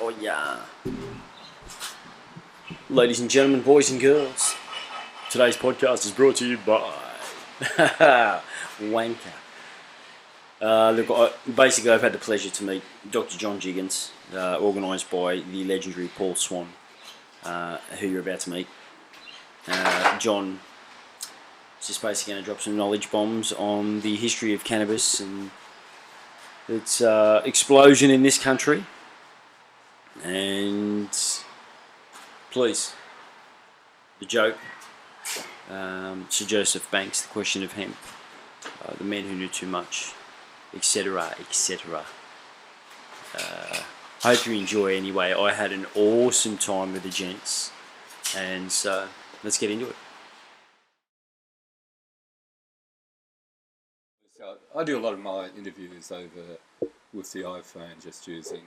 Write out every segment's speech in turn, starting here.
Oh yeah. Ladies and gentlemen, boys and girls, today's podcast is brought to you by Wanker. Basically, I've had the pleasure to meet Dr. John Jiggens, organised by the legendary Paul Swan, who you're about to meet. John is just basically going to drop some knowledge bombs on the history of cannabis and its explosion in this country. And please, the joke, Sir Joseph Banks, the question of hemp, the men who knew too much, etc., etc. Hope you enjoy anyway. I had an awesome time with the gents, and so let's get into it. So I do a lot of my interviews with the iPhone, just using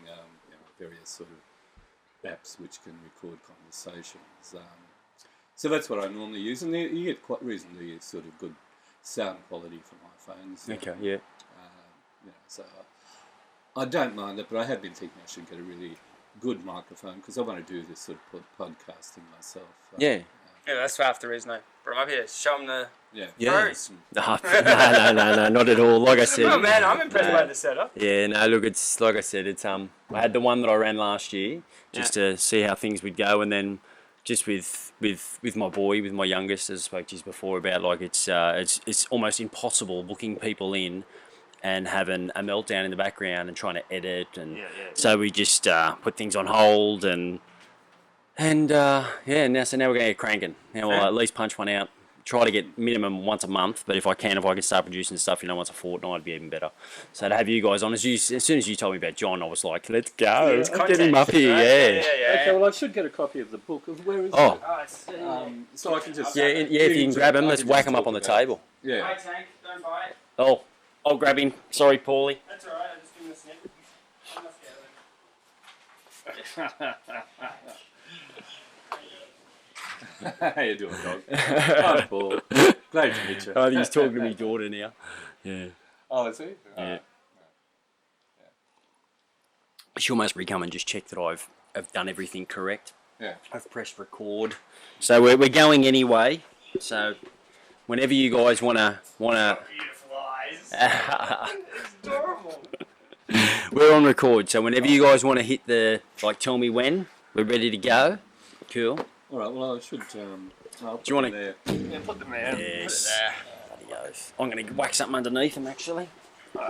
various sort of apps which can record conversations. So that's what I normally use, and you get quite reasonably sort of good sound quality from iPhones. Okay, yeah. So I don't mind it, but I have been thinking I should get a really good microphone because I want to do this sort of podcasting myself. Yeah, that's half the reason I brought him up here. Show him the pros. No, not at all. Like I said. Oh man, I'm impressed by the setup. Yeah, no, look, it's like I said, it's I had the one that I ran last year just to see how things would go, and then just with my boy, with my youngest, as I spoke to you before about, like it's almost impossible booking people in and having a meltdown in the background and trying to edit, and so we just put things on hold and now we're going to get cranking. Now we'll at least punch one out. Try to get minimum once a month, but if I can start producing stuff, once a fortnight, it'd be even better. So to have you guys on, as soon as you told me about John, I was like, let's go. Let's get him up here, Okay, well, I should get a copy of the book. Where is it? So I can just... if you can grab him, let's whack him up on the table. Yeah. Hey, Tank, don't buy it. Oh, I'll grab him. Sorry, Paulie. That's alright, I'll just give him a snip. I'm not scared of him. How you doing, dog? Hi, Paul. Glad to meet you. I think he's talking to my daughter now. Yeah. Oh, is he? Yeah. She'll must come and just check that I've done everything correct. Yeah. I've pressed record. So we're going anyway. So whenever you guys wanna. Beautiful eyes. It's adorable. We're on record. So whenever you guys want to hit the tell me when we're ready to go. Cool. All right. Well, I should. Do you want to? There. Yeah, put them there. Yes. I'm going to whack something underneath him actually,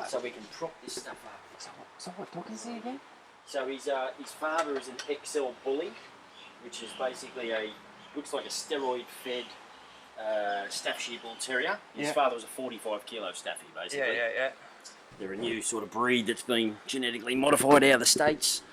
so we can prop this stuff up. So what dog is he again? So his father is an XL bully, which is basically looks like a steroid-fed Staffordshire Bull Terrier. His father was a 45-kilo Staffy, basically. Yeah. They're a new sort of breed that's been genetically modified out of the States.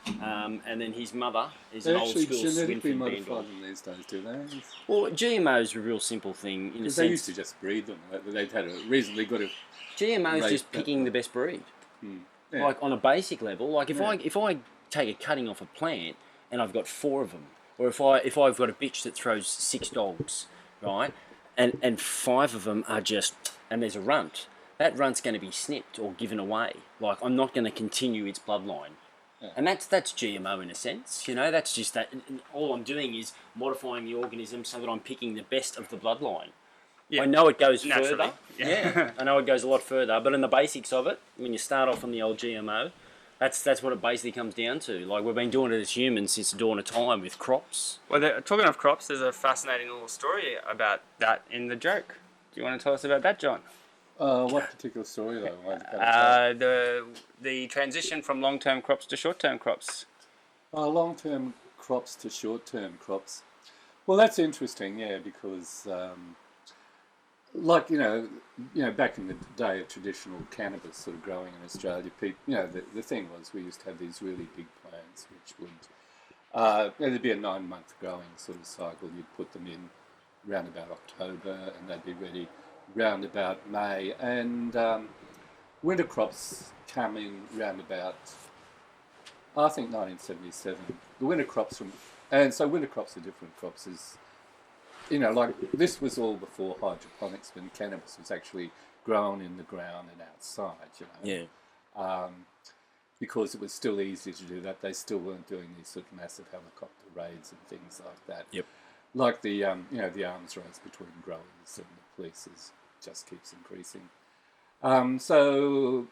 And then his mother is an old school genetically Swinfen modified Bandit. them these days, do they? Well, GMO's a real simple thing in a sense. They used to just breed them. They'd had a reasonably good. GMO's just picking the best breed. Yeah. Like on a basic level. Like if I take a cutting off a plant and I've got 4 of them, or if I've got a bitch that throws 6 dogs, right, and 5 of them are just, and there's a runt, that runt's going to be snipped or given away. Like I'm not going to continue its bloodline. Yeah. And that's GMO in a sense, that's just that. All I'm doing is modifying the organism so that I'm picking the best of the bloodline. Yeah. I know it goes further. Yeah. I know it goes a lot further, but in the basics of it, when you start off on the old GMO, that's what it basically comes down to. Like we've been doing it as humans since the dawn of time with crops. Well, talking of crops, there's a fascinating little story about that in the joke. Do you want to tell us about that, John? What particular story though? The transition from long-term crops to short-term crops. Long-term crops to short-term crops. Well, that's interesting, because back in the day of traditional cannabis sort of growing in Australia, the thing was we used to have these really big plants which would there'd be a 9-month growing sort of cycle. You'd put them in round about October, and they'd be ready round about May, and winter crops come in round about, I think, 1977. The winter crops winter crops are different crops. This was all before hydroponics, when cannabis was actually grown in the ground and outside. because it was still easy to do that, they still weren't doing these sort of massive helicopter raids and things like that. Yep. Like the the arms race between growers and the police just keeps increasing. So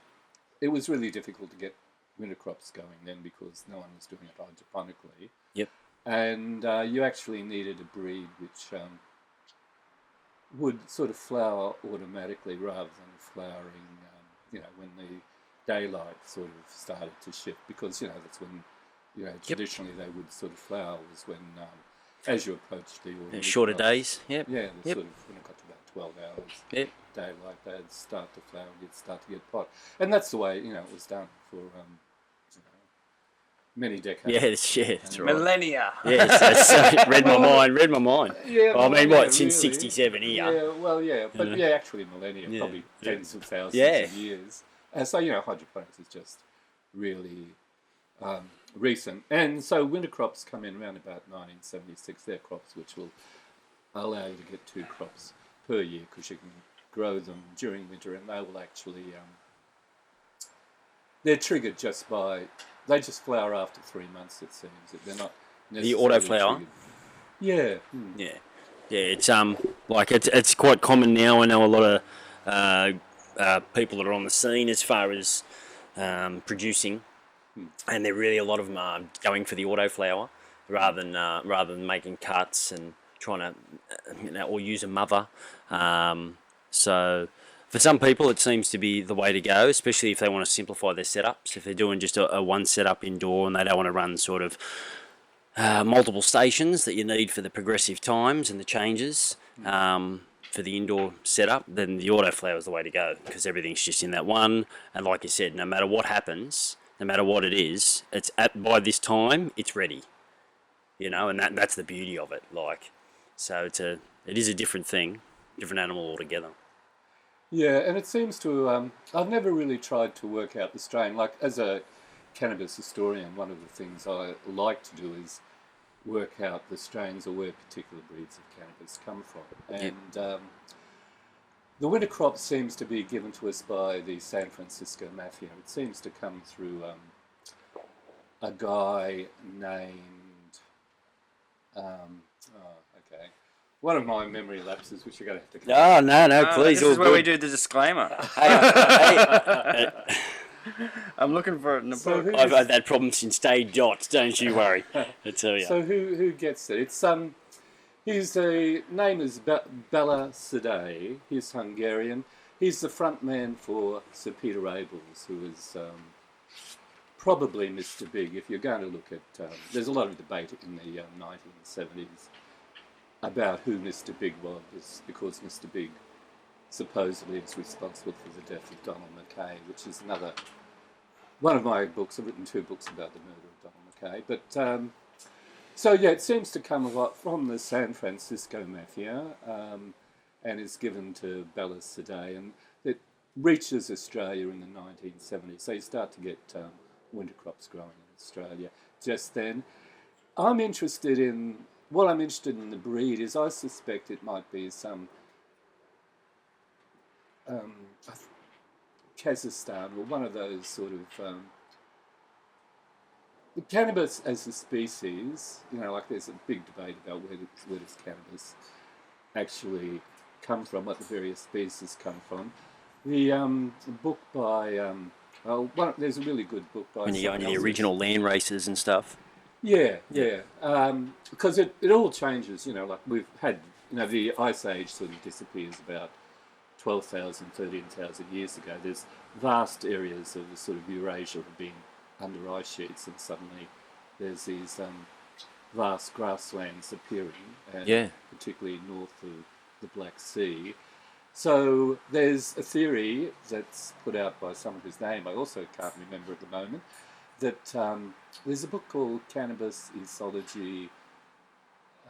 it was really difficult to get winter crops going then because no one was doing it hydroponically. Yep. And you actually needed a breed which would sort of flower automatically rather than flowering, when the daylight sort of started to shift, because that's when traditionally they would sort of flower was when as you approached the autumn, shorter days. Yep. yeah, the sort of when it got to about 12 hours Yep. daylight, they'd start to flower and you'd start to get pot, and that's the way it was done for many decades. Yeah, that's right. Millennia. Yes, read my mind. Yeah, Well, I mean, millennia, since really. 67 here. Yeah, well, yeah, but Yeah. actually millennia, probably tens of thousands of years. So hydroponics is just really recent, and so winter crops come in around about 1976. They're crops which will allow you to get 2 crops per year because you can grow them during winter, and they will actually they're triggered just by. They just flower after 3 months, it seems. They're not The necessarily autoflower? triggered. Yeah. Yeah, it's it's quite common now. I know a lot of people that are on the scene as far as producing, and there really a lot of them are going for the autoflower rather than making cuts and trying to or use a mother. So for some people, it seems to be the way to go, especially if they want to simplify their setups. If they're doing just a one setup indoor and they don't want to run sort of multiple stations that you need for the progressive times and the changes for the indoor setup, then the autoflower is the way to go because everything's just in that one. And like you said, no matter what happens, no matter what it is, by this time it's ready. And that's the beauty of it. So it is a different thing, different animal altogether. Yeah, and it seems to. I've never really tried to work out the strain. Like as a cannabis historian, one of the things I like to do is work out the strains or where particular breeds of cannabis come from. And the winter crop seems to be given to us by the San Francisco Mafia. It seems to come through a guy named. Okay. One of my memory lapses, which you're going to have to. Oh, no, please. This is where we do the disclaimer. I'm looking for it in the book. I've had that problem since day dot. Don't you worry. I tell you. So who gets it? It's his name is Bela Sedai. He's Hungarian. He's the front man for Sir Peter Abels, who is probably Mr. Big. If you're going to look at, there's a lot of debate in the 1970s about who Mr. Big was, because Mr. Big supposedly is responsible for the death of Donald Mackay, which is another one of my books. I've written 2 books about the murder of Donald Mackay. But so yeah, it seems to come a lot from the San Francisco Mafia, and is given to Bela Sedai, and it reaches Australia in the 1970s. So you start to get winter crops growing in Australia just then. I'm interested in the breed is I suspect it might be some Kazakhstan or one of those sort of the cannabis as a species. There's a big debate about where does cannabis actually come from, what the various species come from. The book by there's a really good book by. When you go into the original land races and stuff. Yeah. Because it all changes, we've had, the Ice Age sort of disappears about 12,000, 13,000 years ago. There's vast areas of the sort of Eurasia have been under ice sheets, and suddenly there's these vast grasslands appearing, particularly north of the Black Sea. So there's a theory that's put out by someone whose name I also can't remember at the moment, that there's a book called Cannabis Ecology.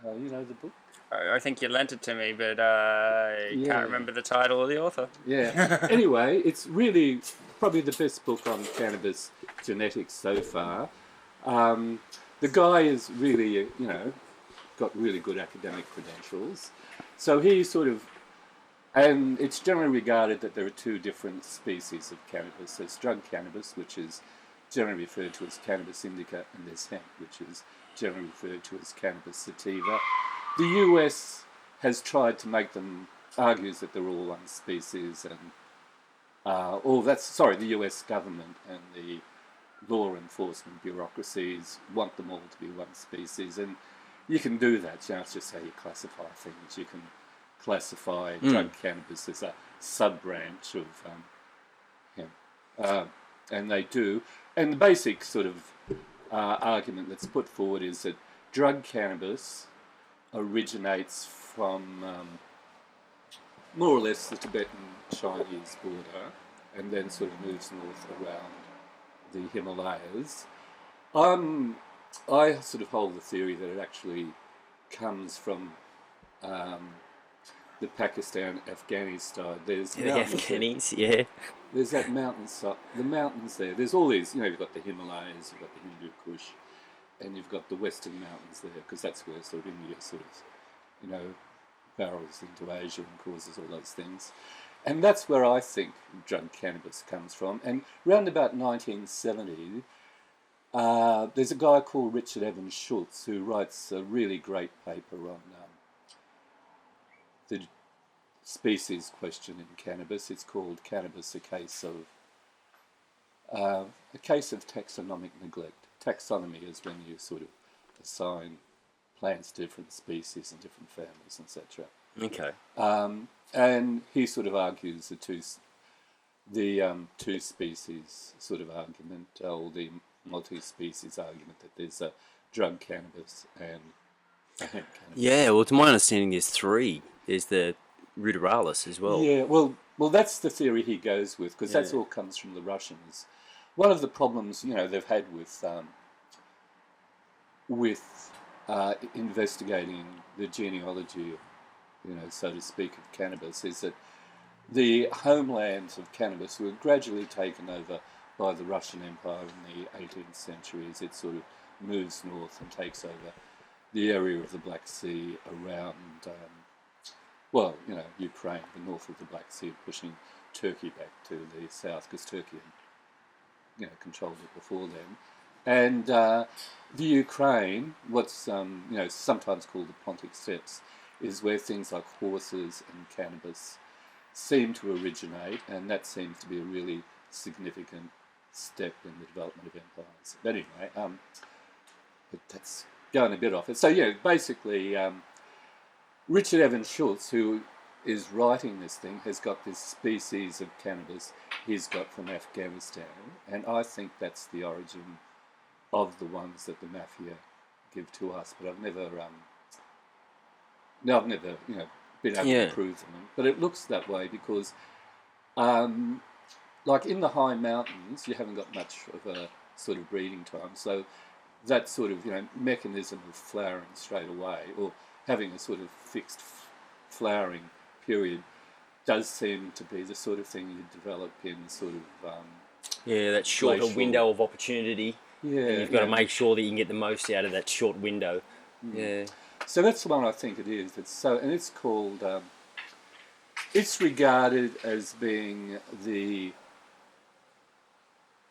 You know the book? I think you lent it to me, but I can't remember the title or the author. Yeah. Anyway, it's really probably the best book on cannabis genetics so far. The guy is really, got really good academic credentials. So he and it's generally regarded that there are 2 different species of cannabis. There's drug cannabis, which is generally referred to as cannabis indica, and there's hemp, which is generally referred to as cannabis sativa. The US has tried to make them, argues that they're all one species, and the US government and the law enforcement bureaucracies want them all to be one species, and you can do that. It's just how you classify things. You can classify drug cannabis as a sub-branch of hemp, and they do. And the basic sort of argument that's put forward is that drug cannabis originates from more or less the Tibetan-Chinese border, and then sort of moves north around the Himalayas. I sort of hold the theory that it actually comes from the Pakistan-Afghanistan. There's The Afghanis, yeah. There's that mountainside, the mountains there. There's all these, you've got the Himalayas, you've got the Hindu Kush, and you've got the Western mountains there, because that's where sort of India sort of, barrels into Asia and causes all those things. And that's where I think drug cannabis comes from. And round about 1970, there's a guy called Richard Evans Schultz who writes a really great paper on the species question in cannabis. It's called Cannabis, a case of taxonomic neglect. Taxonomy is when you sort of assign plants to different species and different families, etc. Okay. And he sort of argues the two species sort of argument, or the multi-species argument, that there's a drug cannabis and a hemp cannabis. Yeah, well, to my understanding, there's three. There's the ruderalis as well. Yeah, well, that's the theory he goes with, because that's all comes from the Russians. One of the problems, they've had with investigating the genealogy, so to speak, of cannabis, is that the homelands of cannabis were gradually taken over by the Russian Empire in the 18th century as it sort of moves north and takes over the area of the Black Sea around, Ukraine, the north of the Black Sea, pushing Turkey back to the south, because Turkey had, controlled it before then. And the Ukraine, what's sometimes called the Pontic Steppes, is where things like horses and cannabis seem to originate, and that seems to be a really significant step in the development of empires. But anyway, but that's going a bit off it. So basically, Richard Evans Schultz, who is writing this thing, has got this species of cannabis he's got from Afghanistan, and I think that's the origin of the ones that the mafia give to us. But I've never been able to prove them. But it looks that way because, like in the high mountains, you haven't got much of a sort of breeding time. So that sort of mechanism of flowering straight away, or having a sort of fixed flowering period, does seem to be the sort of thing you develop in sort of that shorter window of opportunity. Yeah, and you've got to make sure that you can get the most out of that short window. Yeah. So that's the one I think it is. And it's called. It's regarded as being the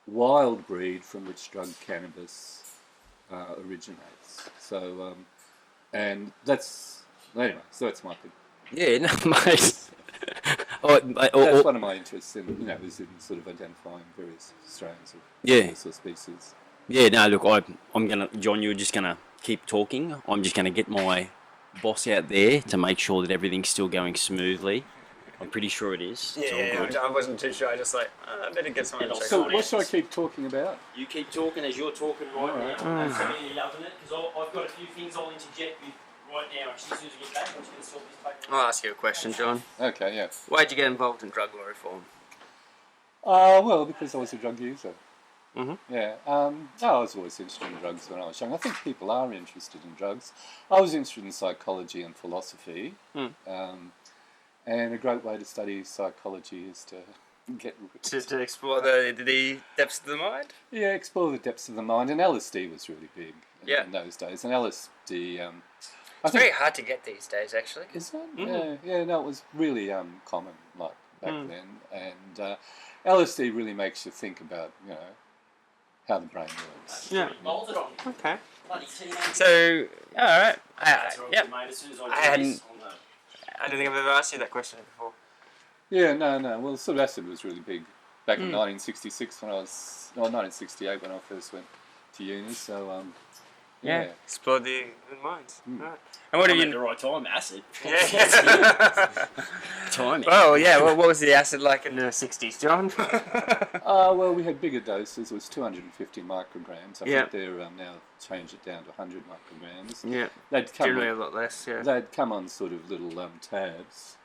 wild breed from which drug cannabis originates. So, and that's anyway. So that's my thing. Yeah, no, mate. That's one of my interests in is in sort of identifying various strains of species. Yeah, no, look, I'm gonna, John, you're just gonna keep talking. I'm just gonna get my boss out there to make sure that everything's still going smoothly. I'm pretty sure it is. Yeah, I wasn't too sure. I just I better get someone to check So on what it. should I keep talking about? You keep talking as you're talking right now. That's something you're loving it, because I've got a few things I'll interject with right now. Actually, as soon as we get back, I'm just gonna sort this paper. I'll ask you a question, John. Okay, yeah. Why'd you get involved in drug law reform? Well, because I was a drug user. Mm-hmm. Yeah. I was always interested in drugs when I was young. I think people are interested in drugs. I was interested in psychology and philosophy. And a great way to study psychology is to get... To explore the depths of the mind? Yeah, explore the depths of the mind. And LSD was really big in those days. And LSD... it's very hard to get these days, actually. Is it? Mm-hmm. Yeah, no, it was really common back then. And LSD really makes you think about, how the brain works. Yeah. Bolted on. Okay. Bloody teenage. So, all right. That's what Yep. mate. As soon as I I do hadn't- this, I'll know. I don't think I've ever asked you that question before. Yeah, no. Well, sort of acid was really big back in 1966 when 1968 when I first went to uni. So, Yeah. Explored the mines. Right. And what I'm have at the you? right time, acid. Yeah. Timing. Well, yeah. What was the acid like in the 60s, John? Well, we had bigger doses. It was 250 micrograms. I Yeah. think they're now changed it down to 100 micrograms. Yeah. They'd come Generally a on, lot less. Yeah. they'd come on sort of little tabs,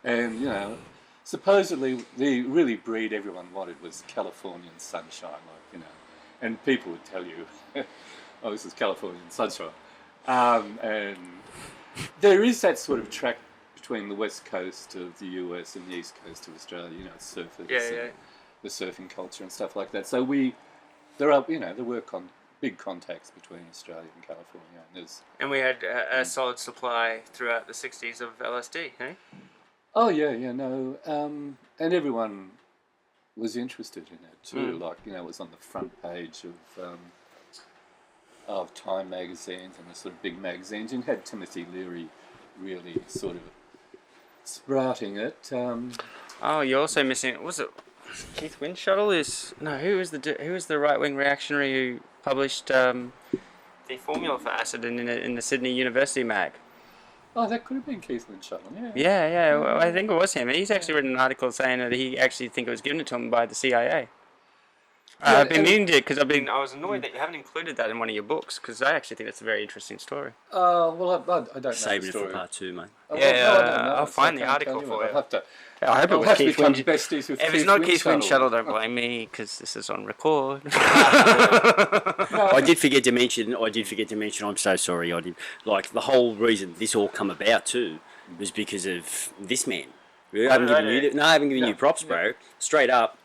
and supposedly the really breed everyone wanted was Californian sunshine, and people would tell you, "Oh, this is Californian sunshine," and there is that sort of track between the west coast of the US and the east coast of Australia. Surfers. Yeah. The surfing culture and stuff like that. So there were big contacts between Australia and California. And we had a solid supply throughout the 60s of LSD, eh? Oh yeah, no, and everyone was interested in it too. It was on the front page of Time magazines and the sort of big magazines, and had Timothy Leary really sort of sprouting it. Oh, you're also missing. Was it Keith Windshuttle? Who was the right wing reactionary who published the formula for acid in the Sydney University mag? Oh, that could have been Keith Windshuttle, yeah. Yeah. Well, I think it was him. He's actually written an article saying that he actually think it was given to him by the CIA. I've been meaning to, because I was annoyed that you haven't included that in one of your books, because I actually think it's a very interesting story. Well, I don't know Saving the it story. for part 2, mate. Oh, Yeah, well, no, I don't know, I'll so find I the can't article tell you. for you. I'll have to. I hope it I'll was have to Keith become Windshuttle. besties with If Keith it's not Keith Windshuttle. Windshuttle, don't blame me, because this is on record. I did forget to mention. I'm so sorry. I did. Like the whole reason this all come about too was because of this man. I haven't given you props, bro. Straight up.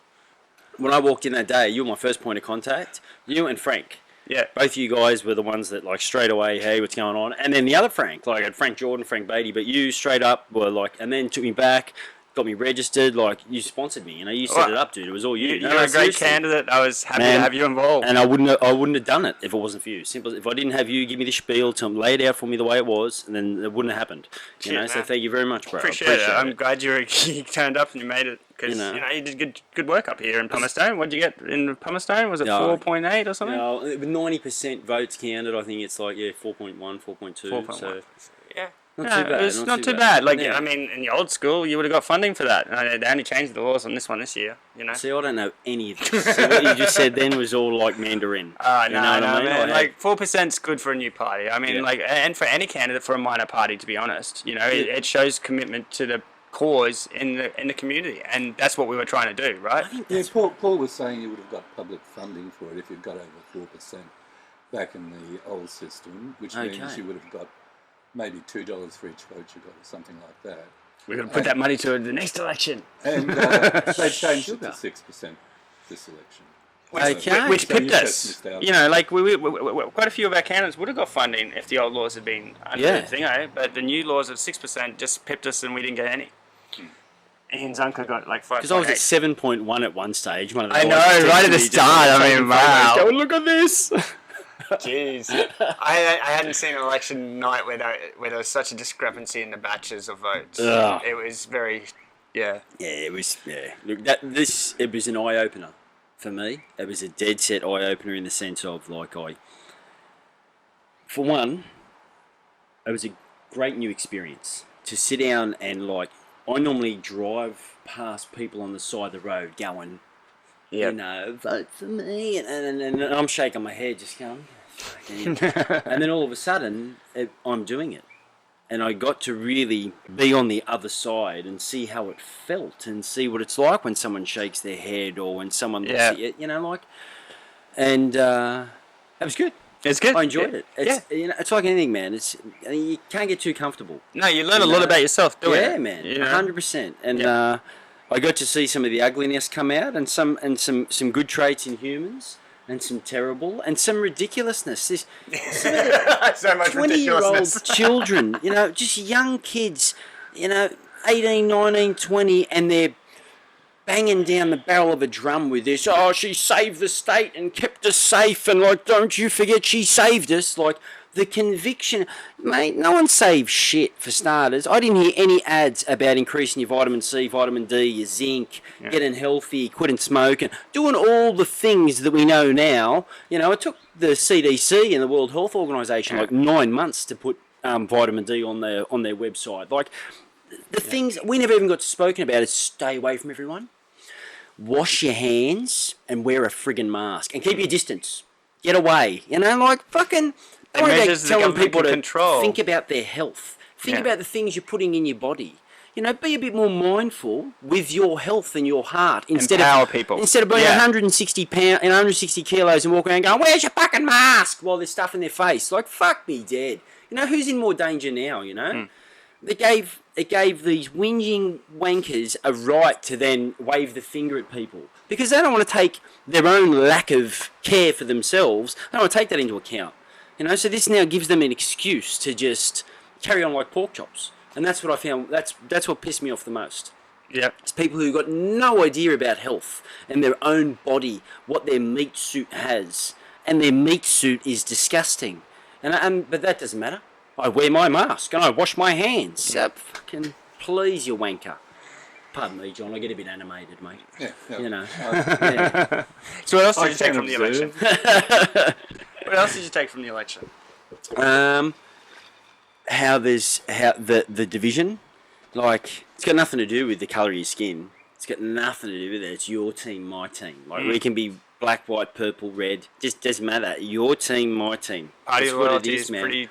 When I walked in that day, you were my first point of contact. You and Frank. Yeah. Both of you guys were the ones that like straight away, hey, what's going on? And then the other Frank, like I had Frank Jordan, Frank Beatty, but you straight up were like, and then took me back, got me registered, like you sponsored me, you set it up, dude. It was all you. You're a great seriously. candidate. I was happy to have you involved. And I wouldn't have done it if it wasn't for you. Simple. If I didn't have you give me the spiel, to lay it out for me the way it was, and then it wouldn't have happened. Cheers, So man. thank you very much, bro. Appreciate it. I'm glad you turned up and you made it, because you did good work up here in Pumice-Stone. What did you get in Pumice-Stone? Was it 4.8 or something? No, with 90% votes counted, I think it's like 4.1, 4.2. 4.1. So Yeah. not too bad. It's not too bad. Like, Yeah. I mean, in the old school, you would have got funding for that. They only changed the laws on this one this year, See, I don't know any of this. So what you just said then was all like Mandarin. No, you know what I mean? man. Like 4%'s good for a new party. I mean, Yeah. and for any candidate for a minor party, to be honest, it shows commitment to the cause in the community, and that's what we were trying to do, right? Yeah, Paul was saying you would have got public funding for it if you'd got over 4% back in the old system, which means you would have got maybe $2 for each vote you got, or something like that. We're going to put that money to the next election. And they changed it to 6% this election. Which So pipped you just us. missed out. Like we quite a few of our candidates would have got funding if the old laws had been under the thing, but the new laws of 6% just pipped us, and we didn't get any. Ian's uncle got like 5.8. Because I was at 7.1 at one stage. One of the I know, guys right at the texted me just start. I taking mean, wow. photos, going, look at this. Jeez, I hadn't seen an election night where there was such a discrepancy in the batches of votes. Ugh. It was very, Yeah, it was. Yeah, look, it was an eye opener for me. It was a dead set eye opener in the sense of for one, it was a great new experience to sit down and I normally drive past people on the side of the road going, vote for me, and I'm shaking my head, just going, and then all of a sudden I'm doing it. And I got to really be on the other side and see how it felt and see what it's like when someone shakes their head or when someone looks at you, and it was good. It's good. I enjoyed it. It's like anything, man. You can't get too comfortable. No, you learn a lot about yourself doing it. Yeah, man, 100%. And I got to see some of the ugliness come out, and some good traits in humans. And some terrible, and some ridiculousness. There's So much 20-year-old children, just young kids, 18, 19, 20, and they're banging down the barrel of a drum with this. Oh, she saved the state and kept us safe, and like, don't you forget she saved us. Like, the conviction, mate. No one saves shit for starters. I didn't hear any ads about increasing your vitamin C, vitamin D, your zinc, getting healthy, quitting smoking, doing all the things that we know now. You know, it took the CDC and the World Health Organization like 9 months to put vitamin D on their website. Like, the things we never even got spoken about is stay away from everyone, wash your hands, and wear a friggin' mask, and keep your distance. Get away. You know, like, fucking. Don't worry about telling people to think about their health. Think about the things you're putting in your body. You know, be a bit more mindful with your health and your heart instead of being 160 kilos and walking around going, "Where's your fucking mask?" while there's stuff in their face. Like, fuck me dead. You know, who's in more danger now? You know, it gave these whinging wankers a right to then wave the finger at people because they don't want to take their own lack of care for themselves. They don't want to take that into account. You know, so this now gives them an excuse to just carry on like pork chops. And that's what I found, that's what pissed me off the most. Yeah. It's people who got no idea about health and their own body, what their meat suit has. And their meat suit is disgusting. But that doesn't matter. I wear my mask and I wash my hands. Fucking please, you wanker. Pardon me, John, I get a bit animated, mate. Yeah. You know. So what else did you take from the election? What else did you take from the election? How the division, like, it's got nothing to do with the colour of your skin. It's got nothing to do with it. It's your team, my team. Like, we can be black, white, purple, red. Just doesn't matter. Your team, my team. Party loyalty is pretty,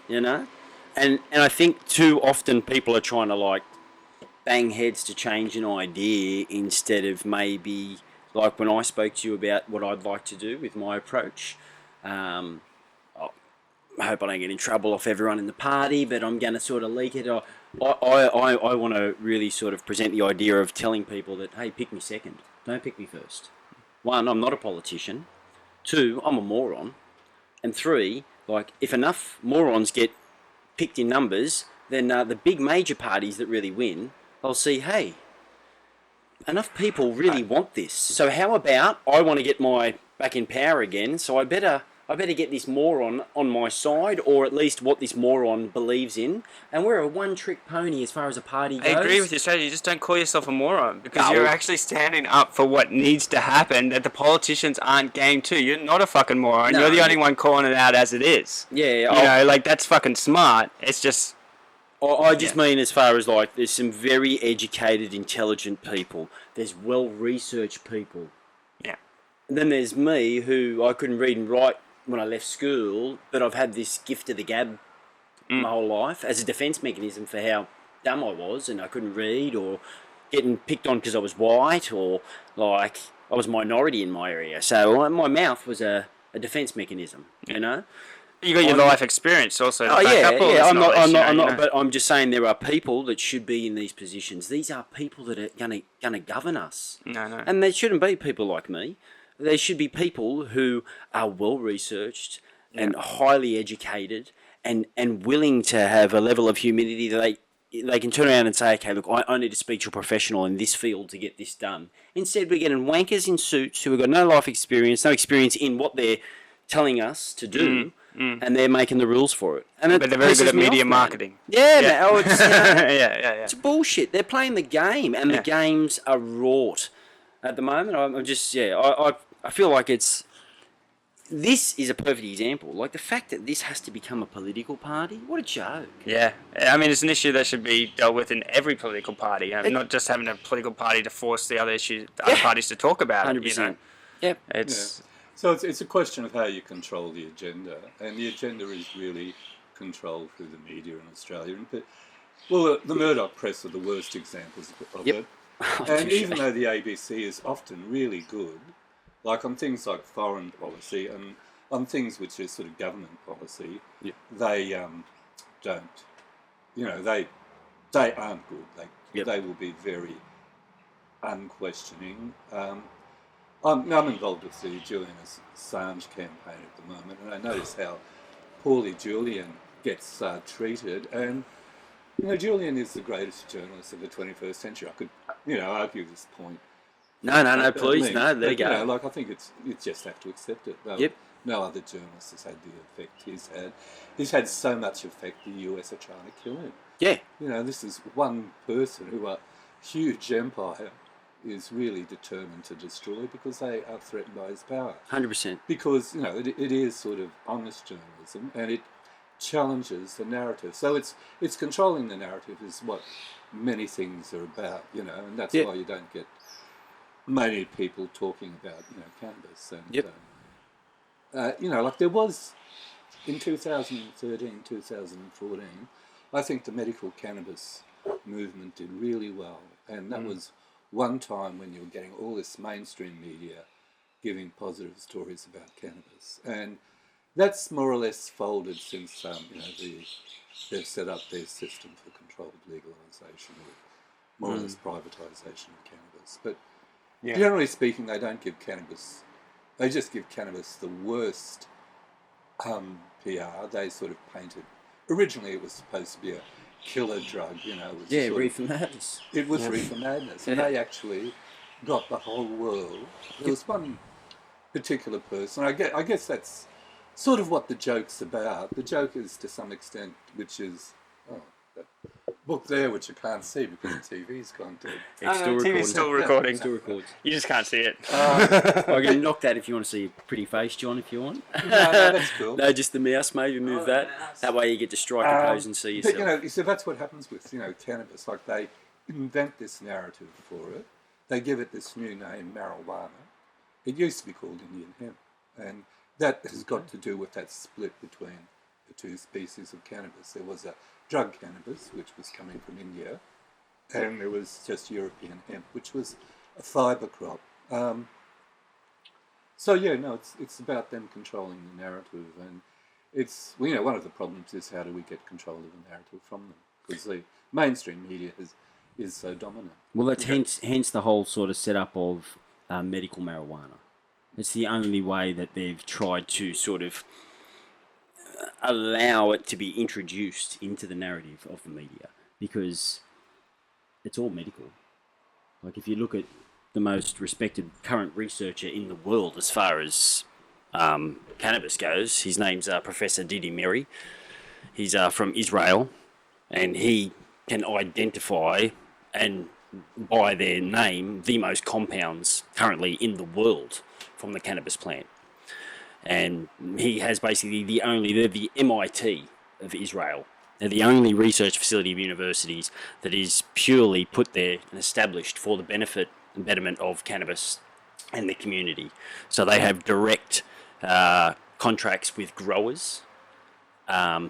You know? And I think too often people are trying to, like, bang heads to change an idea instead of maybe, like when I spoke to you about what I'd like to do with my approach. I hope I don't get in trouble off everyone in the party, but I'm going to sort of leak it. I want to really sort of present the idea of telling people that, hey, pick me second. Don't pick me first. 1, I'm not a politician. 2, I'm a moron. And 3, like, if enough morons get picked in numbers, then the big major parties that really win, they'll see, hey, enough people really want this. So how about I want to get my back in power again, so I better get this moron on my side, or at least what this moron believes in. And we're a one-trick pony as far as a party goes. I agree with your strategy. Just don't call yourself a moron because you're actually standing up for what needs to happen that the politicians aren't game to. You're not a fucking moron. You're the only one calling it out as it is. Yeah. You know, like, that's fucking smart. It's just... I just mean as far as, like, there's some very educated, intelligent people. There's well-researched people. Yeah. And then there's me, who I couldn't read and write when I left school, but I've had this gift of the gab my whole life as a defence mechanism for how dumb I was and I couldn't read, or getting picked on because I was white, or like I was minority in my area. So my mouth was a defence mechanism, you know. You got your life experience also. I'm not. But I'm just saying there are people that should be in these positions. These are people that are gonna govern us. No. And there shouldn't be people like me. There should be people who are well researched and highly educated and willing to have a level of humility that they can turn around and say, okay, look, I need to speak to a professional in this field to get this done. Instead, we're getting wankers in suits who have got no life experience, no experience in what they're telling us to do, and they're making the rules for it. And but they're very good at media marketing. It's bullshit. They're playing the game, and the games are wrought. At the moment, I'm just, I feel like this is a perfect example. Like, the fact that this has to become a political party, what a joke. Yeah. I mean, it's an issue that should be dealt with in every political party. Not just having a political party to force the other parties to talk about 100%. it, you know? Yep. So it's a question of how you control the agenda, and the agenda is really controlled through the media in Australia. Well, the Murdoch press are the worst examples of it. And even though the ABC is often really good, like on things like foreign policy and on things which is sort of government policy, they don't, you know, they aren't good. They will be very unquestioning. I'm involved with the Julian Assange campaign at the moment, and I notice how poorly Julian gets treated. And you know, Julian is the greatest journalist of the 21st century. I could, argue this point No, please, me. no, there you But, go. like I think you just have to accept it. Though Yep. no other journalist has had the effect he's had. He's had so much effect. The US are trying to kill him. Yeah, This is one person who a huge empire is really determined to destroy because they are threatened by his power. 100%. Because it is sort of honest journalism and it challenges the narrative. So it's controlling the narrative is what many things are about. And that's Yep. why you don't get many people talking about cannabis. And Yep. like there was in 2013, 2014. I think the medical cannabis movement did really well, and that was one time when you were getting all this mainstream media giving positive stories about cannabis, and that's more or less folded since they've set up their system for controlled legalisation or more or less privatisation of cannabis. But generally speaking, they don't give cannabis; they just give cannabis the worst PR. They sort of painted. Originally, it was supposed to be a killer drug, It was reefer madness. It was reefer madness, and they actually got the whole world. There was one particular person. I guess that's sort of what the joke's about. The joke is to some extent, which is that book there, which you can't see because the TV's gone dead. It's still recording. TV's still recording. Still records. You just can't see it. I can knock that if you want to see a pretty face, John, if you want. No, that's cool. No, just the mouse, maybe move that. That way you get to strike a pose and see yourself. But, so that's what happens with, cannabis. Like, they invent this narrative for it. They give it this new name, marijuana. It used to be called Indian hemp. And that has got to do with that split between the two species of cannabis. There was a drug cannabis, which was coming from India, and there was just European hemp, which was a fibre crop. It's about them controlling the narrative, and it's one of the problems is how do we get control of the narrative from them, because the mainstream media is so dominant. Well, that's hence the whole sort of setup of medical marijuana. It's the only way that they've tried to sort of allow it to be introduced into the narrative of the media, because it's all medical. Like, if you look at the most respected current researcher in the world as far as cannabis goes, his name's Professor Didi Miri. He's from Israel, and he can identify and by their name the most compounds currently in the world from the cannabis plant. And he has basically they're the MIT of Israel. They're the only research facility of universities that is purely put there and established for the benefit and betterment of cannabis and the community. So they have direct contracts with growers,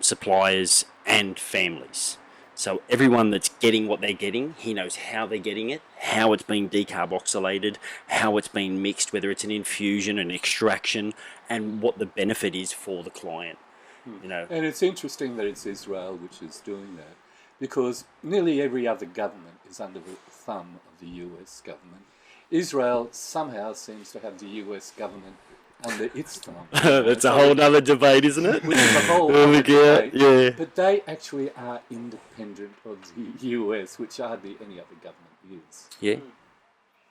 suppliers, and families. So everyone that's getting what they're getting, he knows how they're getting it, how it's being decarboxylated, how it's being mixed, whether it's an infusion, an extraction, and what the benefit is for the client. And it's interesting that it's Israel which is doing that, because nearly every other government is under the thumb of the US government. Israel somehow seems to have the US government under its thumb. That's a whole other debate, isn't it? Which is a whole other debate. Yeah. But they actually are independent of the US, which hardly any other government is. Yeah.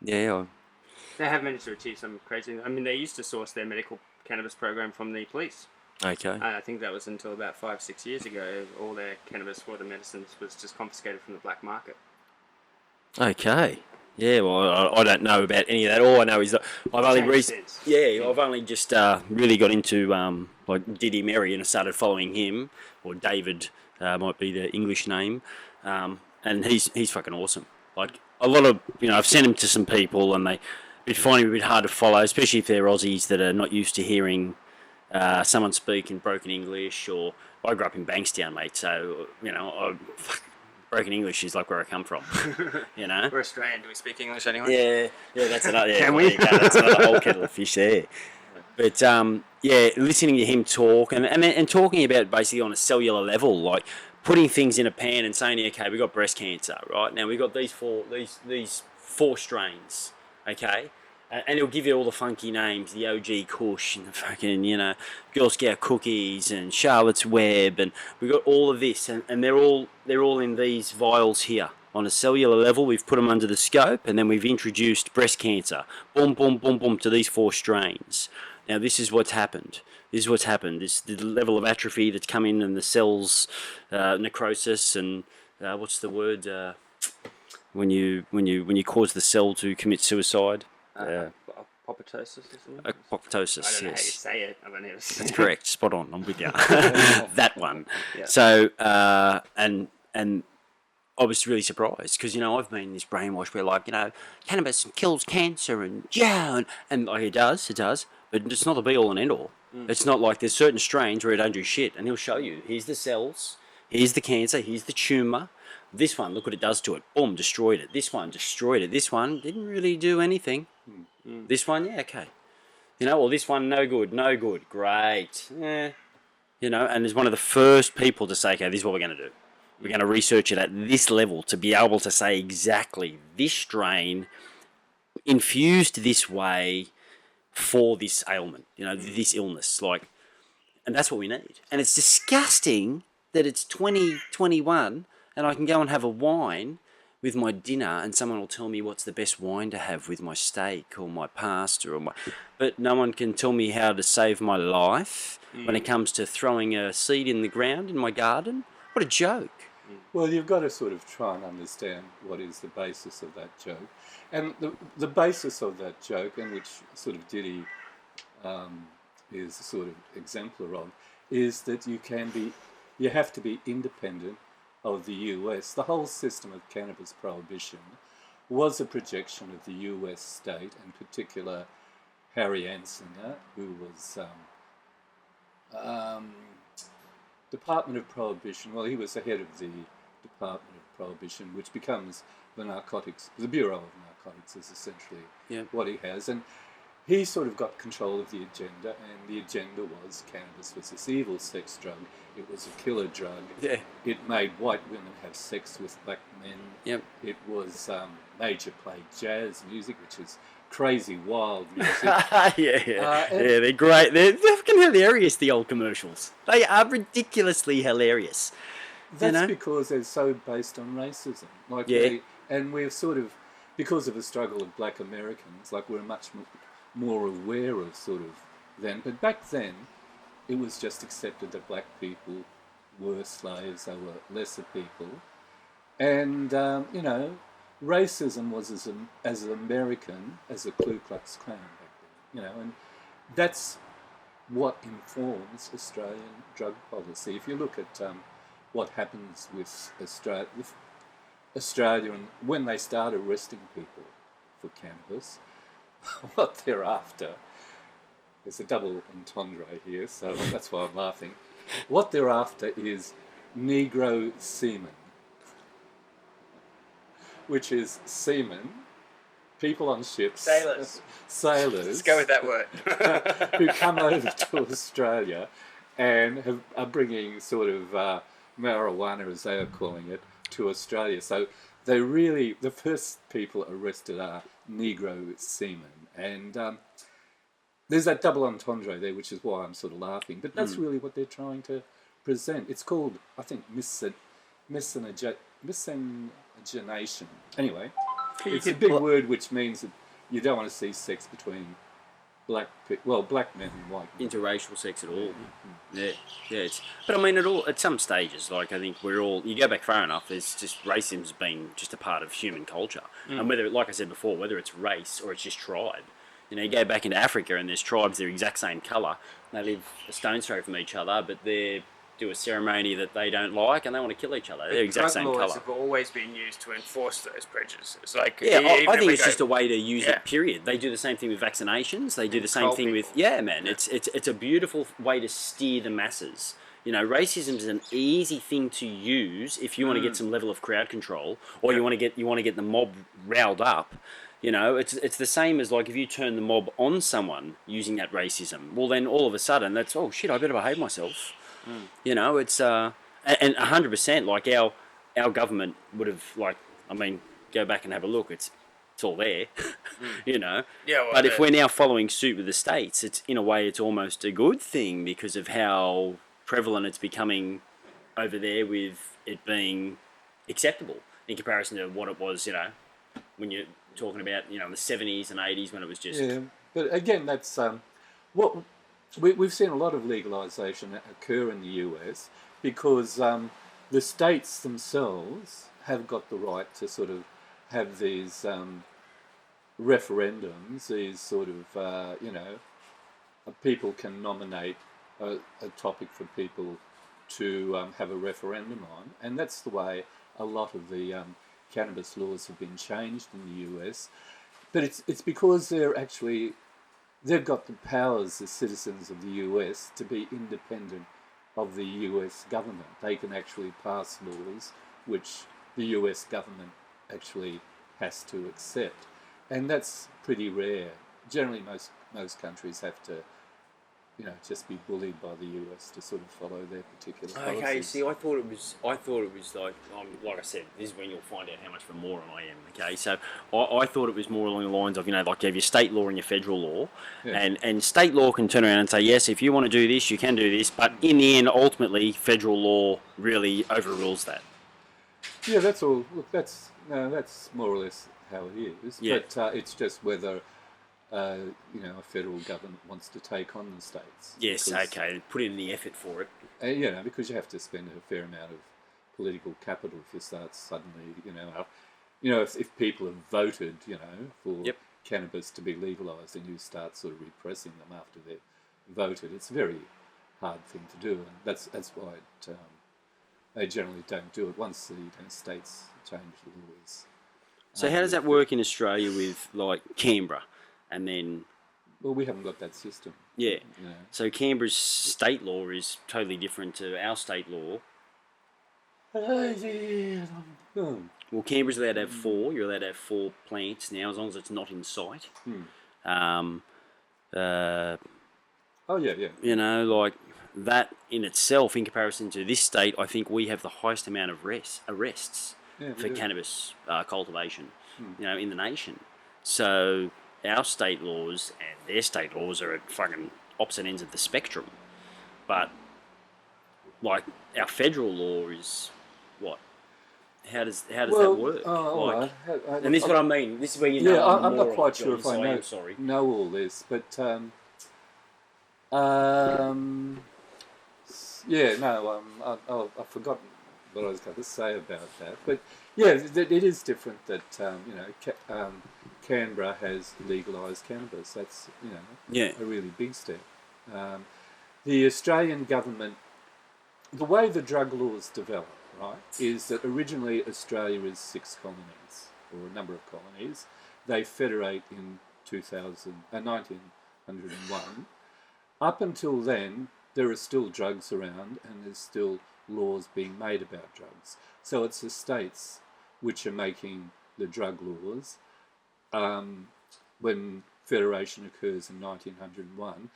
Yeah. They have managed to achieve some crazy... I mean, they used to source their medical cannabis program from the police. Okay. And I think that was until about 5-6 years ago. All their cannabis for the medicines was just confiscated from the black market. Okay. Yeah, well, I don't know about any of that. All I know is that I've only just really got into like Didi Mary, and I started following him, or David might be the English name, and he's fucking awesome. Like, a lot of, I've sent him to some people, and they find him a bit hard to follow, especially if they're Aussies that are not used to hearing someone speak in broken English. Or I grew up in Bankstown, mate, so broken English is like where I come from, We're Australian. Do we speak English anyway? Yeah, that's another. Yeah, Can we? That's another whole kettle of fish there. But listening to him talk and talking about basically on a cellular level, like putting things in a pan and saying, okay, we got breast cancer, right? Now we got these four strains, okay. And he'll give you all the funky names, the OG Kush and the fucking, Girl Scout cookies and Charlotte's Web, and we got all of this, and they're all in these vials here, On a cellular level, we've put them under the scope, and then we've introduced breast cancer. Boom, boom, boom, boom, to these 4 strains. Now, this is what's happened. This is what's happened. This the level of atrophy that's come in, and the cells, necrosis, and what's the word when you cause the cell to commit suicide? Apoptosis or something? Apoptosis. I don't know how you Yes. say it. I've never seen That's it. correct. Spot on. I'm with you. That one. Yeah. So and I was really surprised because I've been in this brainwash where cannabis kills cancer and like it does, but it's not the be all and end all. It's not like there's certain strains where it don't do shit, and he'll show you. Here's the cells. Here's the cancer. Here's the tumor. This one, look what it does to it. Boom, destroyed it. This one destroyed it. This one didn't really do anything. This one, yeah, okay. Or this one, no good, great. And is one of the first people to say, okay, this is what we're going to do. We're going to research it at this level to be able to say exactly this strain infused this way for this ailment, this illness. And that's what we need. And it's disgusting that it's 2021 and I can go and have a wine with my dinner and someone will tell me what's the best wine to have with my steak or my pasta but no one can tell me how to save my life when it comes to throwing a seed in the ground in my garden. What a joke. Well, you've got to sort of try and understand what is the basis of that joke. And the basis of that joke, and which sort of Diddy is sort of exemplar of, is that you have to be independent of the US. The whole system of cannabis prohibition was a projection of the US state, in particular Harry Anslinger, who was Department of Prohibition. Well, he was the head of the Department of Prohibition, which becomes the Bureau of Narcotics is essentially what he has. And he sort of got control of the agenda, and the agenda was cannabis was this evil sex drug. It was a killer drug. Yeah. It made white women have sex with black men. Yep. It was made you play jazz music, which is crazy, wild music. They're great. They're fucking hilarious, the old commercials. They are ridiculously hilarious. That's because they're so based on racism. And we're sort of, because of the struggle of black Americans, we're much more aware of sort of then. But back then, it was just accepted that black people were slaves, they were lesser people. And, racism was as American as the Ku Klux Klan back then, and that's what informs Australian drug policy. If you look at what happens with Australia and when they start arresting people for cannabis, what they're after, there's a double entendre here, so that's why I'm laughing. What they're after is Negro semen, which is semen, people on ships, sailors, Let's go with that word, who come over to Australia and are bringing sort of marijuana, as they are calling it, to Australia. So the first people arrested are Negro seamen. And there's that double entendre there, which is why I'm sort of laughing. But that's really what they're trying to present. It's called, I think, miscegenation. Anyway, it's a big word which means that you don't want to see sex between black men and white men. Interracial sex at all. Yeah. But I mean, at some stages, I think you go back far enough, it's just racism's been just a part of human culture. And whether, like I said before, whether it's race or it's just tribe. You go back into Africa and there's tribes, they're exact same colour. They live a stone's throw from each other, but they do a ceremony that they don't like and they want to kill each other. They're exact same colour. Drug laws have always been used to enforce those prejudices. I think it's just a way to use it, period. They do the same thing with vaccinations. They do the same thing with... Yeah, man. It's a beautiful way to steer the masses. Racism is an easy thing to use if you want to get some level of crowd control or you want to get the mob riled up. It's the same as if you turn the mob on someone using that racism. Well, then all of a sudden that's, oh shit, I better behave myself. It's and 100% our government would have go back and have a look. It's all there, Yeah, but if we're now following suit with the states, it's in a way it's almost a good thing because of how prevalent it's becoming over there with it being acceptable. in comparison to what it was, when you're talking about, in the 70s and 80s when it was just... Yeah, but again, that's what we've seen a lot of legalization occur in the US because the states themselves have got the right to sort of have these referendums, these sort of, people can nominate a topic for people to have a referendum on, and that's the way a lot of the cannabis laws have been changed in the US. But it's because they've got the powers as citizens of the US to be independent of the US government. They can actually pass laws which the US government actually has to accept, and that's pretty rare. Generally, most countries have to, just be bullied by the US to sort of follow their particular policies. Okay, see, I thought it was like I said, this is when you'll find out how much of a moron I am. Okay, so I thought it was more along the lines of, like you have your state law and your federal law, Yeah. and state law can turn around and say, yes, if you want to do this, you can do this, but in the end, ultimately, federal law really overrules that. Yeah, that's all. Look, that's more or less how it is. Yeah. But it's just whether a federal government wants to take on the states. Yes, because, okay, put in the effort for it. Because you have to spend a fair amount of political capital if you start suddenly, if people have voted, for Yep. cannabis to be legalised, and you start sort of repressing them after they've voted, it's a very hard thing to do, and that's why they generally don't do it once the states change the laws. So how does that work in Australia with, like, Canberra? And then... Well, we haven't got that system. Yeah. So Canberra's state law is totally different to our state law. Well, Canberra's allowed to have 4. You're allowed to have 4 plants now, as long as it's not in sight. Oh, yeah. Like that in itself, in comparison to this state, I think we have the highest amount of arrests for cannabis cultivation, in the nation. So our state laws and their state laws are at fucking opposite ends of the spectrum. But, like, our federal law is what? How does that work? Right. And this is what I mean. This is where you know. I'm not quite sure if I know all this, but I've forgotten what I was going to say about that. But yeah, it is different that Canberra has legalised cannabis. That's a really big step. The Australian government, the way the drug laws develop, right, is that originally Australia is 6 colonies, or a number of colonies. They federate in 1901. Up until then, there are still drugs around, and there's still laws being made about drugs. So it's the states which are making the drug laws. When federation occurs in 1901,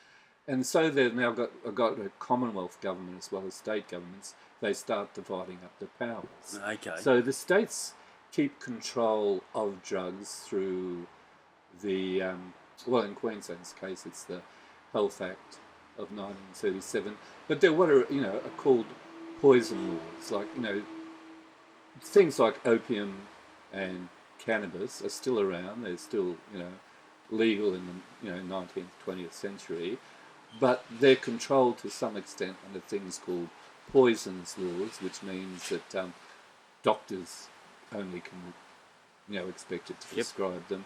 and so they've now got a Commonwealth government as well as state governments. They start dividing up the powers. Okay. So the states keep control of drugs through the in Queensland's case, it's the Health Act of 1937. But they're what are called poison laws, like things like opium and cannabis are still around. They're still legal in the 19th, 20th century, but they're controlled to some extent under things called poisons laws, which means that doctors only can expected to prescribe them.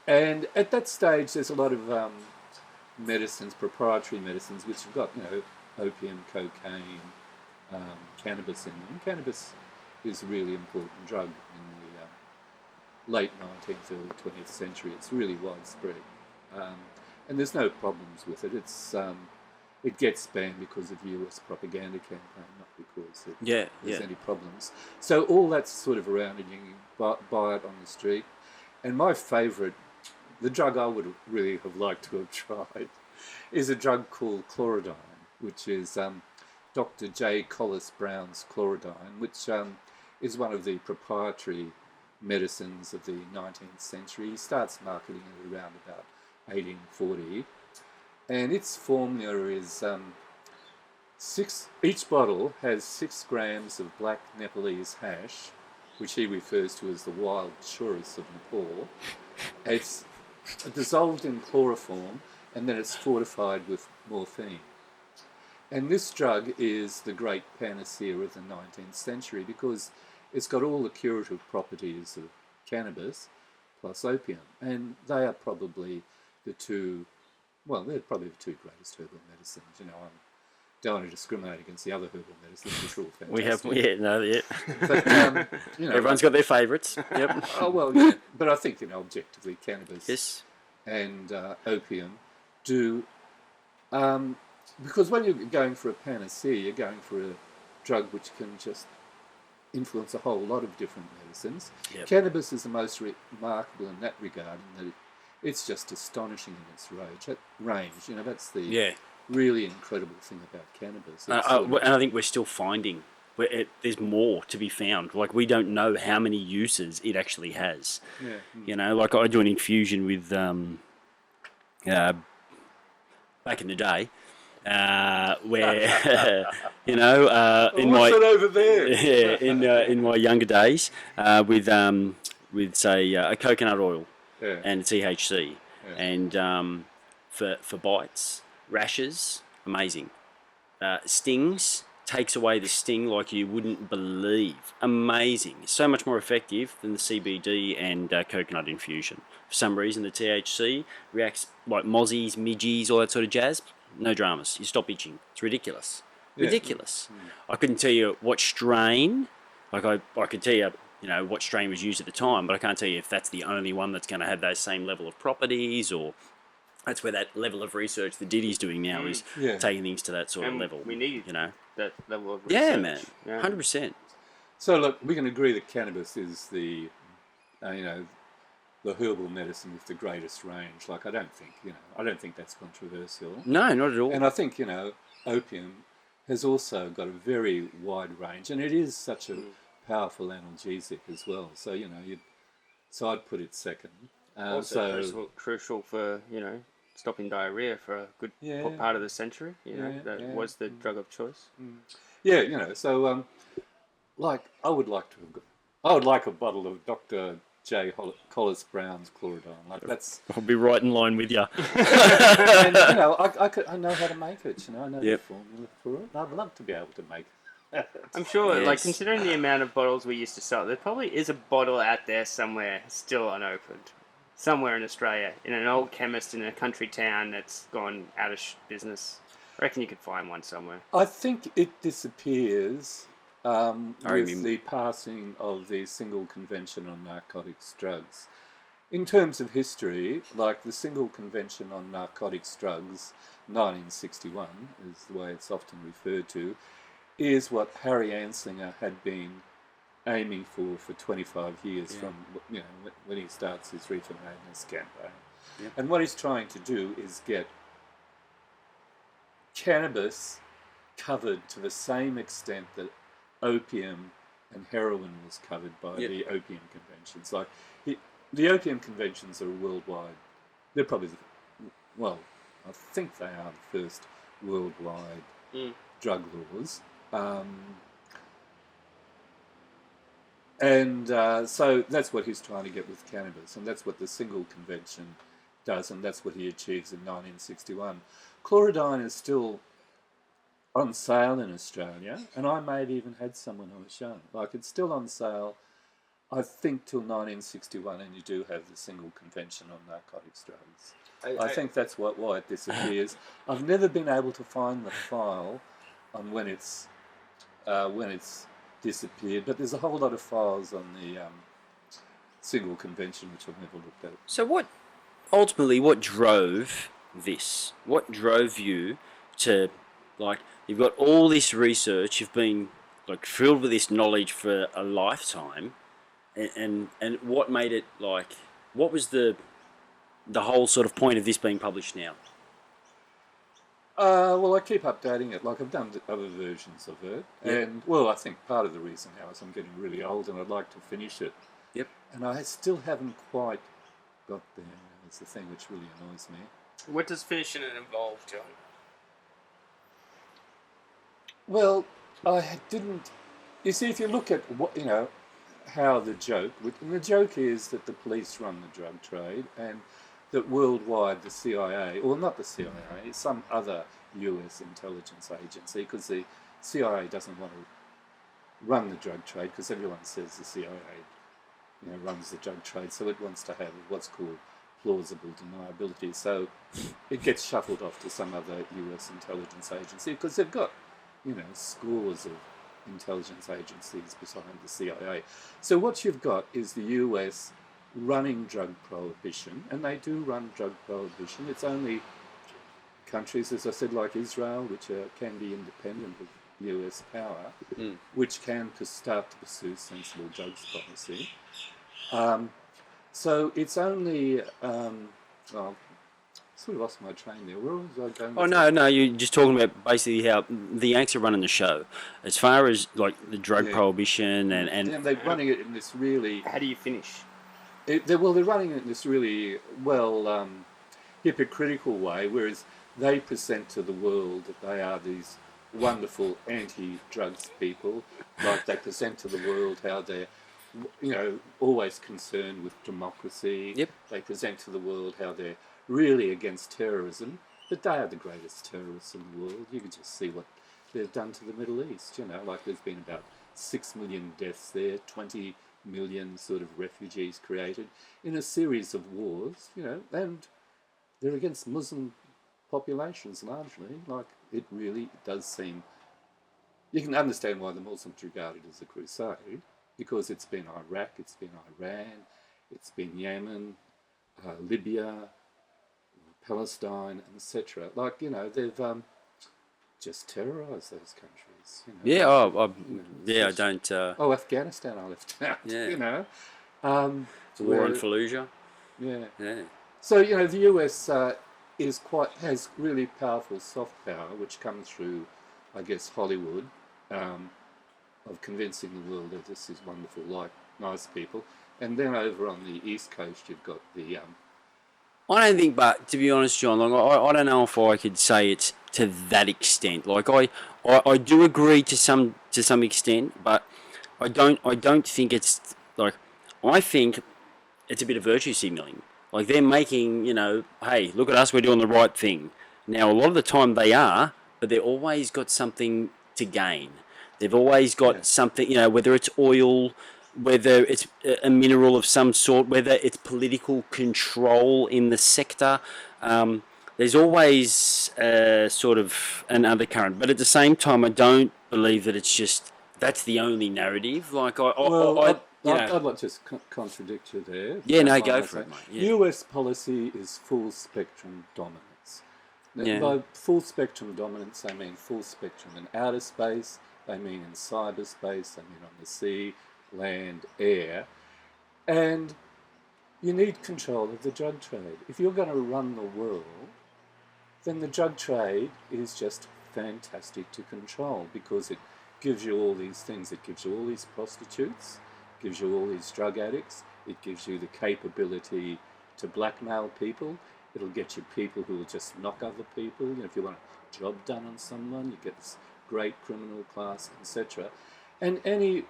And at that stage, there's a lot of medicines, proprietary medicines, which have got opium, cocaine, cannabis in them. Cannabis is a really important drug in the late 19th, early 20th century. It's really widespread, and there's no problems with it. It gets banned because of US propaganda campaign, not because there's any problems. So all that's sort of around, and you can buy it on the street. And my favourite, the drug I would really have liked to have tried, is a drug called chlorodyne, which is Dr. J. Collis Brown's chlorodyne, which is one of the proprietary medicines of the 19th century. He starts marketing it around about 1840, and its formula is each bottle has 6 grams of black Nepalese hash which he refers to as the wild churus of Nepal. It's dissolved in chloroform, and then it's fortified with morphine. And this drug is the great panacea of the 19th century because it's got all the curative properties of cannabis plus opium, and they are probably they're probably the two greatest herbal medicines. You know, I don't want to discriminate against the other herbal medicines, which are all fantastic. But, you know, everyone's got their favourites. Yep. Oh well, yeah. But I think, you know, objectively, cannabis Yes. and opium do, because when you're going for a panacea, you're going for a drug which can just influence a whole lot of different medicines. Yep. Cannabis is the most remarkable in that regard, in that it's just astonishing in its range. You know, that's the really incredible thing about cannabis. And I think we're still finding there's more to be found. Like, we don't know how many uses it actually has. Yeah. You know, like I do an infusion with back in the day, where you know, in What's my it over there? in my younger days, with say a coconut oil and THC, and for bites, rashes, amazing. Stings, takes away the sting like you wouldn't believe. Amazing. So much more effective than the CBD and coconut infusion. For some reason, the THC reacts like mozzies, midgies, all that sort of jazz. No dramas. You stop itching. It's ridiculous. Ridiculous. I couldn't tell you what strain. Like I could tell you, you know, what strain was used at the time, but I can't tell you if that's the only one that's going to have those same level of properties, or that's where that level of research that Diddy's doing now is taking things to that sort of level. We need, you know, that level of research. Yeah, man, 100%. So look, we can agree that cannabis is the, you know, the herbal medicine with the greatest range. Like, I don't think that's controversial. No, not at all. And I think, you know, opium has also got a very wide range, and it is such a powerful analgesic as well. So, you know, so I'd put it second. Also crucial for, you know, stopping diarrhea for a good part of the century. You know, that was the drug of choice. Yeah, you know, so like I would like a bottle of Dr. J. Collis Brown's Chlorodyne. Like, that's I'll be right in line with you. and, you know, I know how to make it. You know, I know the formula for it. I'd love to be able to make it. I'm sure, like, considering the amount of bottles we used to sell, there probably is a bottle out there somewhere still unopened. Somewhere in Australia, in an old chemist in a country town that's gone out of business. I reckon you could find one somewhere. I think it disappears with the passing of the Single Convention on Narcotics Drugs. In terms of history, like the Single Convention on Narcotics Drugs, 1961 is the way it's often referred to, is what Harry Anslinger had been aiming for 25 years from, you know, when he starts his Reefer Madness campaign. Yep. And what he's trying to do is get cannabis covered to the same extent that opium and heroin was covered by the opium conventions. Like, the opium conventions are worldwide. They're probably, I think they are the first worldwide drug laws. And so that's what he's trying to get with cannabis, and that's what the Single Convention does, and that's what he achieves in 1961. Chlorodyne is still on sale in Australia, and I may have even had someone who was shown. Like, it's still on sale, I think, till 1961, and you do have the Single Convention on Narcotics Drugs. I think that's why it disappears. I've never been able to find the file on when it's disappeared, but there's a whole lot of files on the Single Convention which I've never looked at. So what drove this? What drove you to, like, you've got all this research, you've been like filled with this knowledge for a lifetime, and what made it, like, what was the whole sort of point of this being published now? Well, I keep updating it. Like, I've done other versions of it. And, well, I think part of the reason now is I'm getting really old and I'd like to finish it. Yep. And I still haven't quite got there. That's the thing which really annoys me. What does finishing it involve, John? Well, I didn't... You see, if you look at what, you know, how the joke, and the joke is that the police run the drug trade, and that worldwide the CIA, or not the CIA, some other US intelligence agency, because the CIA doesn't want to run the drug trade, because everyone says the CIA, runs the drug trade, so it wants to have what's called plausible deniability. So it gets shuffled off to some other US intelligence agency, because they've got, scores of intelligence agencies behind the CIA. So what you've got is the US running drug prohibition, and they do run drug prohibition. It's only countries, as I said, like Israel, which can be independent of US power, which can start to pursue sensible drugs policy. So it's only, sort of lost my train there. Where was I going? Oh no, you're just talking about basically how the Yanks are running the show, as far as like the drug prohibition and they're running it in this really. How do you finish? They're running it in this really hypocritical way, whereas they present to the world that they are these wonderful anti-drugs people, like they present to the world how they're always concerned with democracy. Yep. They present to the world how they're really against terrorism, but they are the greatest terrorists in the world. You can just see what they've done to the Middle East. Like there's been about 6 million deaths there, 20 million sort of refugees created in a series of wars, and they're against Muslim populations largely. Like it really does seem. You can understand why the Muslims regard it as a crusade, because it's been Iraq, it's been Iran, it's been Yemen, Libya, Palestine, etc. Like, they've just terrorised those countries. yeah, I don't. Afghanistan I left out. Yeah. The war in Fallujah. Yeah. Yeah. So the US has really powerful soft power, which comes through, I guess, Hollywood, of convincing the world that this is wonderful, like nice people. And then over on the East Coast, you've got the. I don't think, but to be honest, John, like I don't know if I could say it's to that extent. Like I do agree to some extent, but I don't think it's like. I think it's a bit of virtue signaling. Like they're making, hey, look at us, we're doing the right thing. Now a lot of the time they are, but they've always got something to gain. They've always got something, whether it's oil, whether it's a mineral of some sort, whether it's political control in the sector. There's always sort of an undercurrent. But at the same time, I don't believe that it's just, that's the only narrative. Like, I'd like to contradict you there. Yeah, no, go for it, mate. Yeah. US policy is full spectrum dominance. Yeah. By full spectrum dominance, I mean full spectrum in outer space, they mean in cyberspace, they mean on the sea, land, air. And you need control of the drug trade. If you're going to run the world, then the drug trade is just fantastic to control, because it gives you all these things. It gives you all these prostitutes, gives you all these drug addicts, it gives you the capability to blackmail people. It'll get you people who will just knock other people. If you want a job done on someone, you get this great criminal class, etc. And any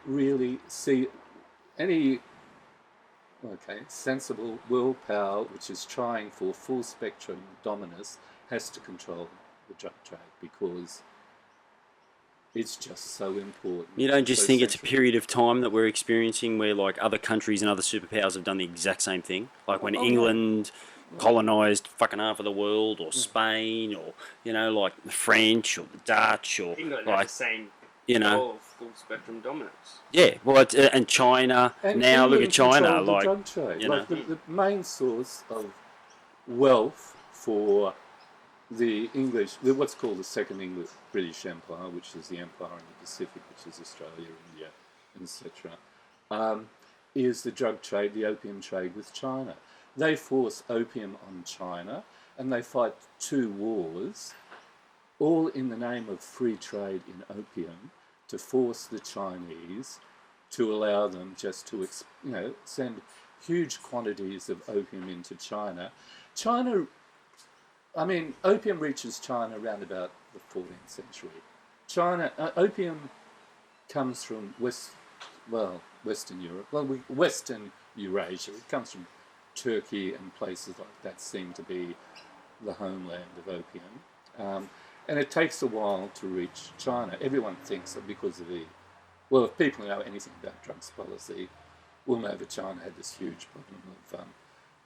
sensible world power which is trying for full spectrum dominance has to control the drug trade, because it's just so important. You don't just think it's a period of time that we're experiencing where like other countries and other superpowers have done the exact same thing? Like when England colonised fucking half of the world, or Spain, or, like the French, or the Dutch, or England like, has the same full spectrum dominance. Yeah, well, and China, and now England look at China, the like, drug trade. The main source of wealth for the English, what's called the Second English British Empire, which is the empire in the Pacific, which is Australia, India, etc., is the drug trade, the opium trade with China. They force opium on China, and they fight 2 wars, all in the name of free trade in opium, to force the Chinese to allow them just to, send huge quantities of opium into China. Opium reaches China around about the 14th century. Opium comes from Western Europe. Well, Western Eurasia. It comes from Turkey and places like that seem to be the homeland of opium. And it takes a while to reach China. Everyone thinks that because of well, if people know anything about drugs policy, will know that China had this huge problem of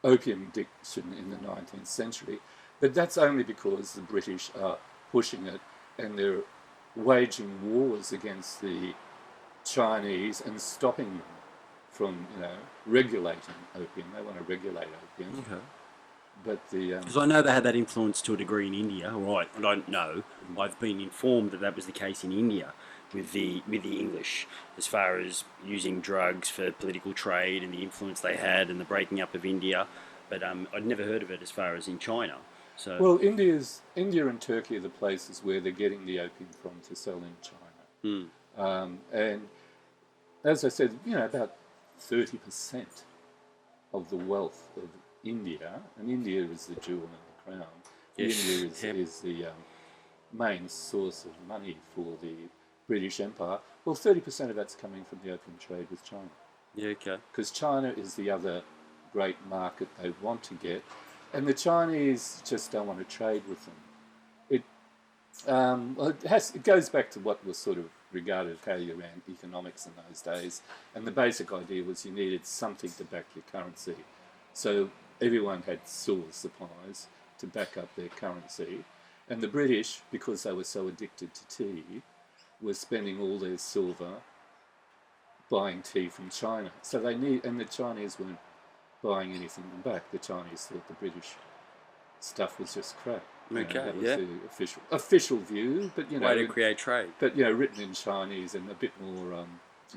opium addiction in the 19th century. But that's only because the British are pushing it and they're waging wars against the Chinese and stopping them from, regulating opium. They want to regulate opium. Okay. But because I know they had that influence to a degree in India. Right, I don't know. I've been informed that was the case in India with the English, as far as using drugs for political trade and the influence they had and the breaking up of India. But I'd never heard of it as far as in China. So well, India and Turkey are the places where they're getting the opium from to sell in China. And as I said, about 30% of the wealth of India, and India is the jewel in the crown. Yes. India is the main source of money for the British Empire. Well, 30% of that's coming from the opium trade with China. Yeah, okay. Because China is the other great market they want to get, and the Chinese just don't want to trade with them. It goes back to what was sort of regarded how you ran economics in those days, and the basic idea was you needed something to back your currency. So everyone had silver supplies to back up their currency, and the British, because they were so addicted to tea, were spending all their silver buying tea from China. So and the Chinese weren't buying anything back. The Chinese thought the British stuff was just crap. Okay, that was the official view, but way to create trade. But written in Chinese and a bit more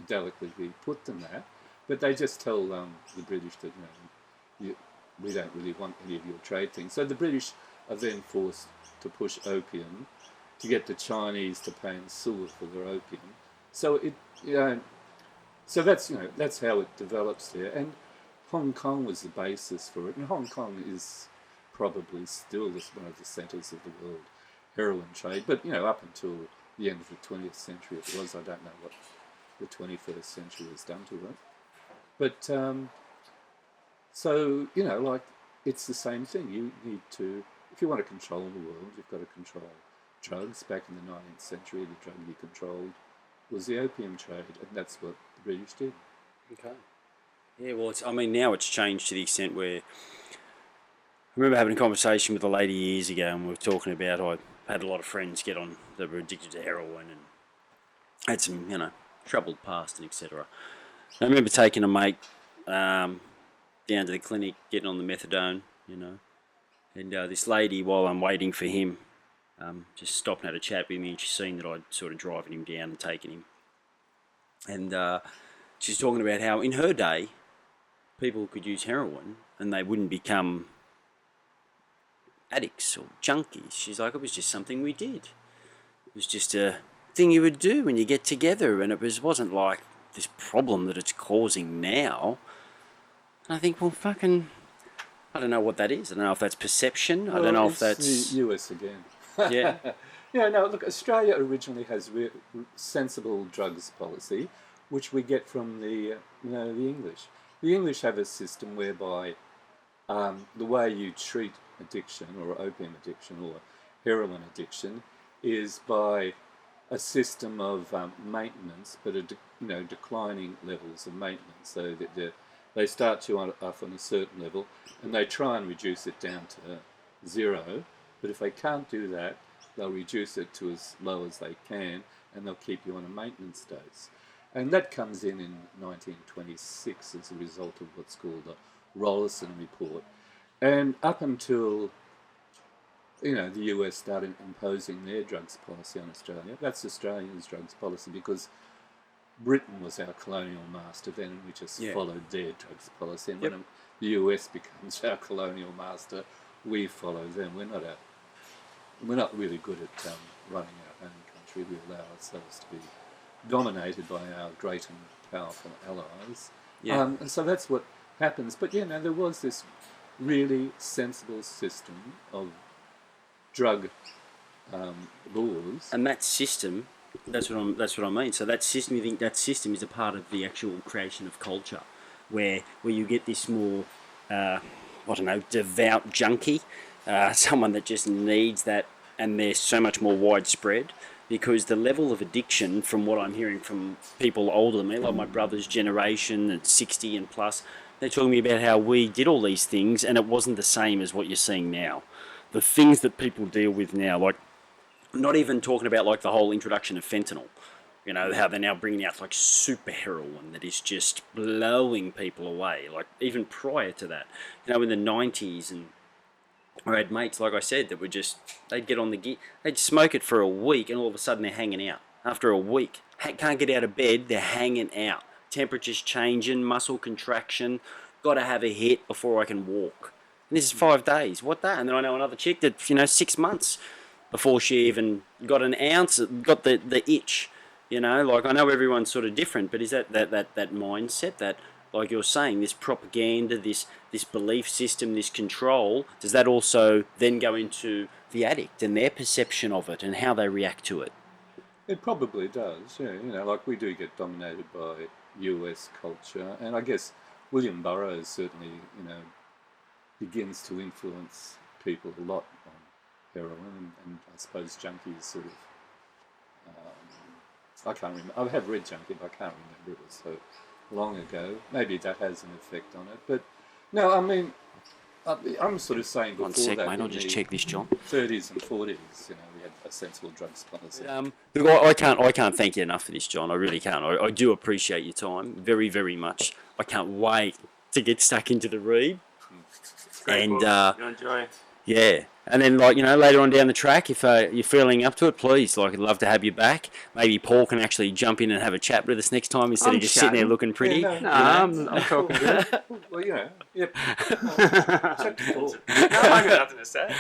delicately put than that. But they just tell the British that we don't really want any of your trade things. So the British are then forced to push opium to get the Chinese to pay in silver for their opium. So so that's how it develops there. And Hong Kong was the basis for it, and Hong Kong is probably still one of the centres of the world heroin trade. But up until the end of the 20th century, it was. I don't know what the 21st century has done to it. But so it's the same thing. You need to, if you want to control the world, you've got to control drugs. Back in the 19th century, the drug you controlled was the opium trade, and that's what the British did. Okay. Yeah, well, now it's changed to the extent where I remember having a conversation with a lady years ago, and we were talking about I had a lot of friends get on that were addicted to heroin and had some, troubled past and etc. I remember taking a mate down to the clinic, getting on the methadone, and this lady, while I'm waiting for him, just stopped and had a chat with me, and she's seen that I'd sort of driving him down and taken him. And she's talking about how in her day, people could use heroin and they wouldn't become addicts or junkies. She's like, it was just something we did. It was just a thing you would do when you get together, and it wasn't like this problem that it's causing now. And I think, well, fucking, I don't know what that is. I don't know if that's perception. I don't know if that's the US again. Yeah. No, look, Australia originally has sensible drugs policy, which we get from the English. The English have a system whereby the way you treat addiction or opium addiction or heroin addiction is by a system of maintenance, but declining levels of maintenance. So that they start you off on a certain level, and they try and reduce it down to zero. But if they can't do that, they'll reduce it to as low as they can, and they'll keep you on a maintenance dose. And that comes in 1926 as a result of what's called the Rollinson Report. And up until the US started imposing their drugs policy on Australia, that's Australia's drugs policy, because Britain was our colonial master then, and we just followed their drugs policy. And when the US becomes our colonial master, we follow them. We're not really good at running our own country. We allow ourselves to be dominated by our great and powerful allies. Yeah. And so that's what happens. But there was this really sensible system of drug laws. And that system That's what I mean. So that system, you think that system is a part of the actual creation of culture, where you get this more, I don't know, devout junkie, someone that just needs that, and they're so much more widespread. Because the level of addiction, from what I'm hearing from people older than me, like my brother's generation at 60 and plus, they're talking to me about how we did all these things and it wasn't the same as what you're seeing now. The things that people deal with now, like not even talking about like the whole introduction of fentanyl, you know, how they're now bringing out like super heroin that is just blowing people away. Like even prior to that, you know, in the 90s, and I had mates, like I said, that were just, they'd get on the gear, they'd smoke it for a week and all of a sudden they're hanging out. After a week, can't get out of bed, they're hanging out. Temperature's changing, muscle contraction, got to have a hit before I can walk. And this is 5 days, what that? And then I know another chick that, you know, 6 months before she even got an ounce, got the itch, you know, like I know everyone's sort of different, but is that mindset, that, like you're saying, this propaganda, this belief system, this control, does that also then go into the addict and their perception of it and how they react to it? It probably does, yeah. You know, like we do get dominated by US culture, and I guess William Burroughs certainly, you know, begins to influence people a lot on heroin, and I suppose junkies sort of, I can't remember, I have read Junkie, but I can't remember, it was so long ago. Maybe that has an effect on it, but no, I mean, I'm sort of saying before 1 sec, that, mate, I'll just check this, John. 30s and 40s, you know, we had a sensible drugs policy. Look, I can't thank you enough for this, John. I really can't. I do appreciate your time very, very much. I can't wait to get stuck into the read. And you enjoy. yeah, and then like, you know, later on down the track, if you're feeling up to it, please, like I'd love to have you back. Maybe Paul can actually jump in and have a chat with us next time instead of just sitting there looking pretty. Yeah, No, I'm talking good. Well, you know, yep. Check the ball. No, I got nothing to say.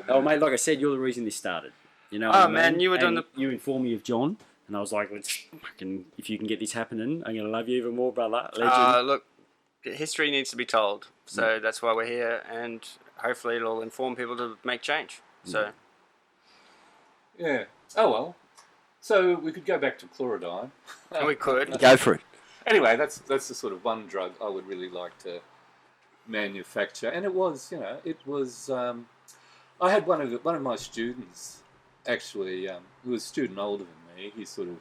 Oh mate, like I said, you're the reason this started. You know. Oh, what I man, mean? you were doing And you informed me of John, and I was like, let's fucking, if you can get this happening, I'm gonna love you even more, brother. Legend. Look, history needs to be told, so that's why we're here, and hopefully it'll inform people to make change. So, Yeah. Oh well. So we could go back to chlorodyne. we could. Go for it. Anyway, that's the sort of one drug I would really like to manufacture, and it was, you know, it was. I had one of my students actually, who was a student older than me. He sort of,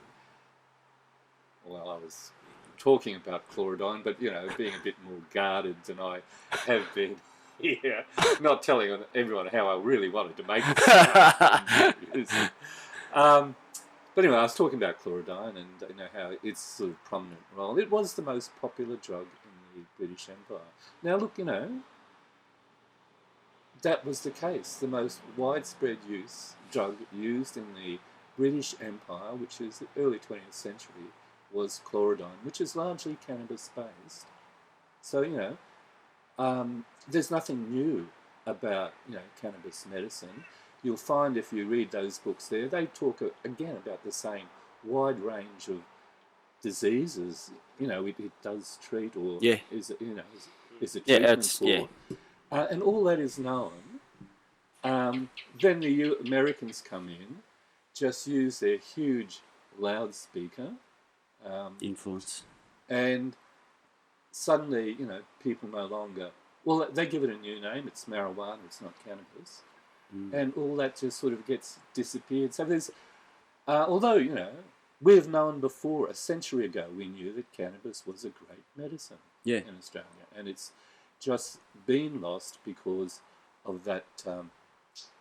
well, I was talking about chlorodyne, but you know, being a bit more guarded than I have been here, not telling everyone how I really wanted to make it. But anyway, I was talking about chlorodyne and you know how its sort of prominent role. It was the most popular drug in the British Empire. Now, look, you know, that was the case. The most widespread drug used in the British Empire, which is the early 20th century, was chlorodyne, which is largely cannabis-based. So, you know, there's nothing new about, you know, cannabis medicine. You'll find if you read those books there, they talk again about the same wide range of diseases. You know, it does treat, or is it, you know, is a treatment for, and all that is known. Then the Americans come in, just use their huge loudspeaker Influence. and suddenly, you know, people no longer. Well, they give it a new name. It's marijuana. It's not cannabis. And all that just sort of gets disappeared. So there's, although, you know, we've known before, a century ago, we knew that cannabis was a great medicine in Australia. And it's just been lost because of that,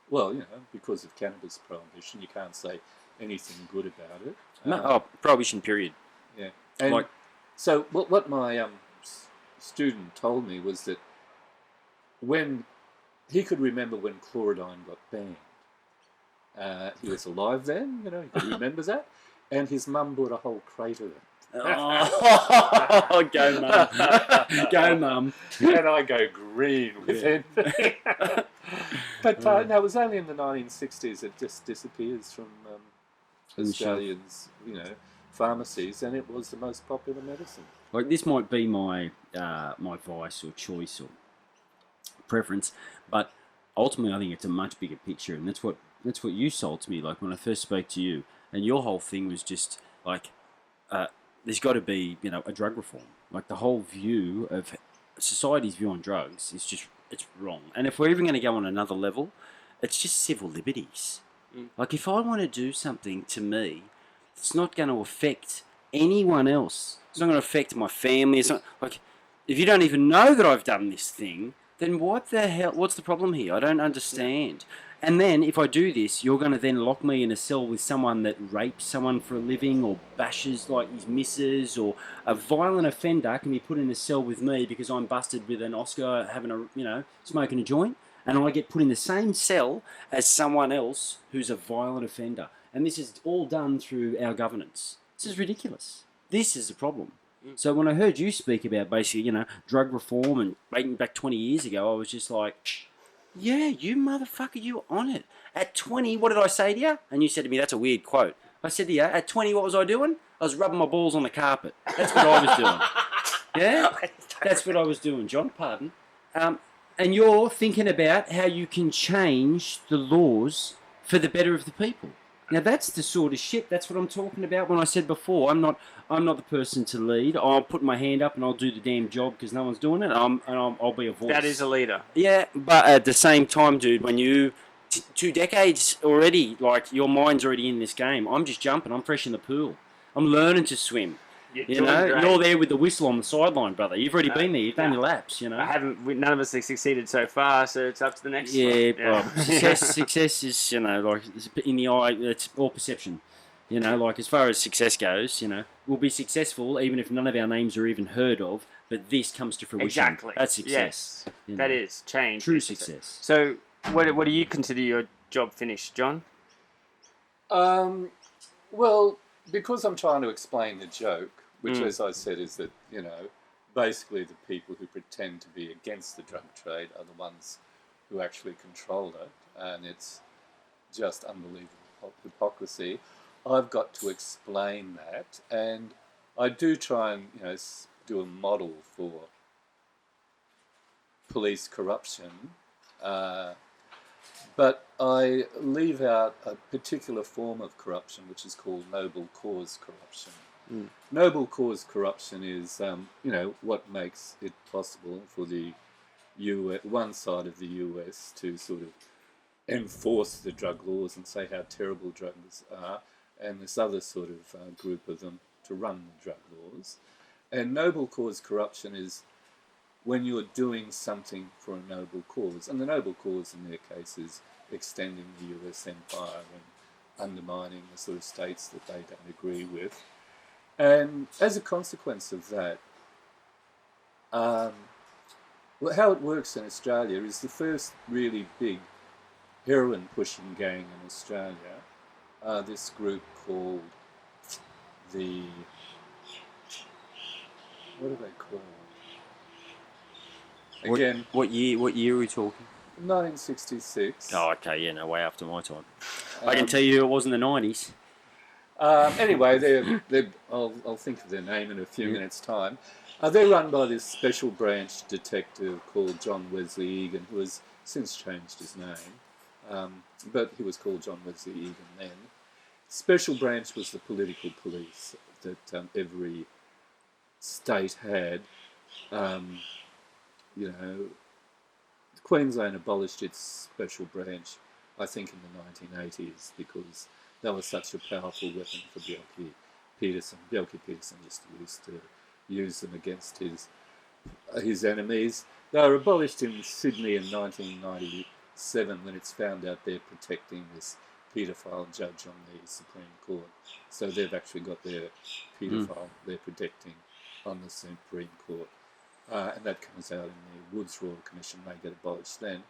well, you know, because of cannabis prohibition. You can't say anything good about it. Prohibition period. Yeah. And so what my student told me was that when he could remember when chlorodyne got banned. He was alive then, you know, he could remember that. And his mum bought a whole crate of it. Oh, go mum. Go mum. And I go green with envy. But no, it was only in the 1960s it just disappears from Australians, you know, pharmacies, and it was the most popular medicine. Like, this might be my my vice or choice or preference, but ultimately I think it's a much bigger picture, and that's what you sold to me. Like when I first spoke to you, and your whole thing was just like, there's got to be, a drug reform. Like the whole view of society's view on drugs is just, it's wrong. And if we're even going to go on another level, it's just civil liberties. Like if I want to do something to me, it's not going to affect anyone else. It's not going to affect my family. It's not like, if you don't even know that I've done this thing, then what the hell? What's the problem here? I don't understand. And then if I do this, you're going to then lock me in a cell with someone that rapes someone for a living or bashes like his missus, or a violent offender can be put in a cell with me because I'm busted with an Oscar having smoking a joint, and I get put in the same cell as someone else who's a violent offender. And this is all done through our governance. This is ridiculous. This is the problem. So when I heard you speak about basically, drug reform and making back 20 years ago, I was just like, yeah, you motherfucker, you on it. At 20, what did I say to you? And you said to me, that's a weird quote. I said to you, at 20, what was I doing? I was rubbing my balls on the carpet. That's what I was doing. Yeah? That's what I was doing, John, pardon. And you're thinking about how you can change the laws for the better of the people. Now that's the sort of shit. That's what I'm talking about. When I said before, I'm not the person to lead. I'll put my hand up and I'll do the damn job because no one's doing it. I'll be a voice. That is a leader. Yeah, but at the same time, dude, when you 2 decades already, like your mind's already in this game. I'm just jumping. I'm fresh in the pool. I'm learning to swim. You're there with the whistle on the sideline, brother. You've already been there. You've done your laps. I haven't. None of us have succeeded so far, so it's up to the next. Yeah, bro. Success is like in the eye. It's all perception. Like as far as success goes, we'll be successful even if none of our names are even heard of. But this comes to fruition. Exactly. That's success. Yes. That is change. True success. So, what do you consider your job finished, John? Well, because I'm trying to explain the joke, which, as I said, is that, basically the people who pretend to be against the drug trade are the ones who actually control it, and it's just unbelievable hypocrisy. I've got to explain that, and I do try and, do a model for police corruption, but I leave out a particular form of corruption which is called noble cause corruption. Noble cause corruption is, what makes it possible for the one side of the US to sort of enforce the drug laws and say how terrible drugs are, and this other sort of group of them to run the drug laws. And noble cause corruption is when you're doing something for a noble cause, and the noble cause in their case is extending the US empire and undermining the sort of states that they don't agree with. And as a consequence of that, how it works in Australia is the first really big heroin pushing gang in Australia, this group called the, what are they called? Again, What year are we talking? 1966. Oh, okay, yeah, no, way after my time. I can tell you it wasn't the 90s. Anyway, I'll think of their name in a few minutes' time. They're run by this special branch detective called John Wesley Egan, who has since changed his name, but he was called John Wesley Egan then. Special branch was the political police that every state had. Queensland abolished its special branch, I think, in the 1980s because that was such a powerful weapon for Bjelke Peterson. Bjelke Peterson used to use them against his enemies. They were abolished in Sydney in 1997 when it's found out they're protecting this paedophile judge on the Supreme Court. So they've actually got their paedophile they're protecting on the Supreme Court. And that comes out in the Woods Royal Commission. They get abolished then.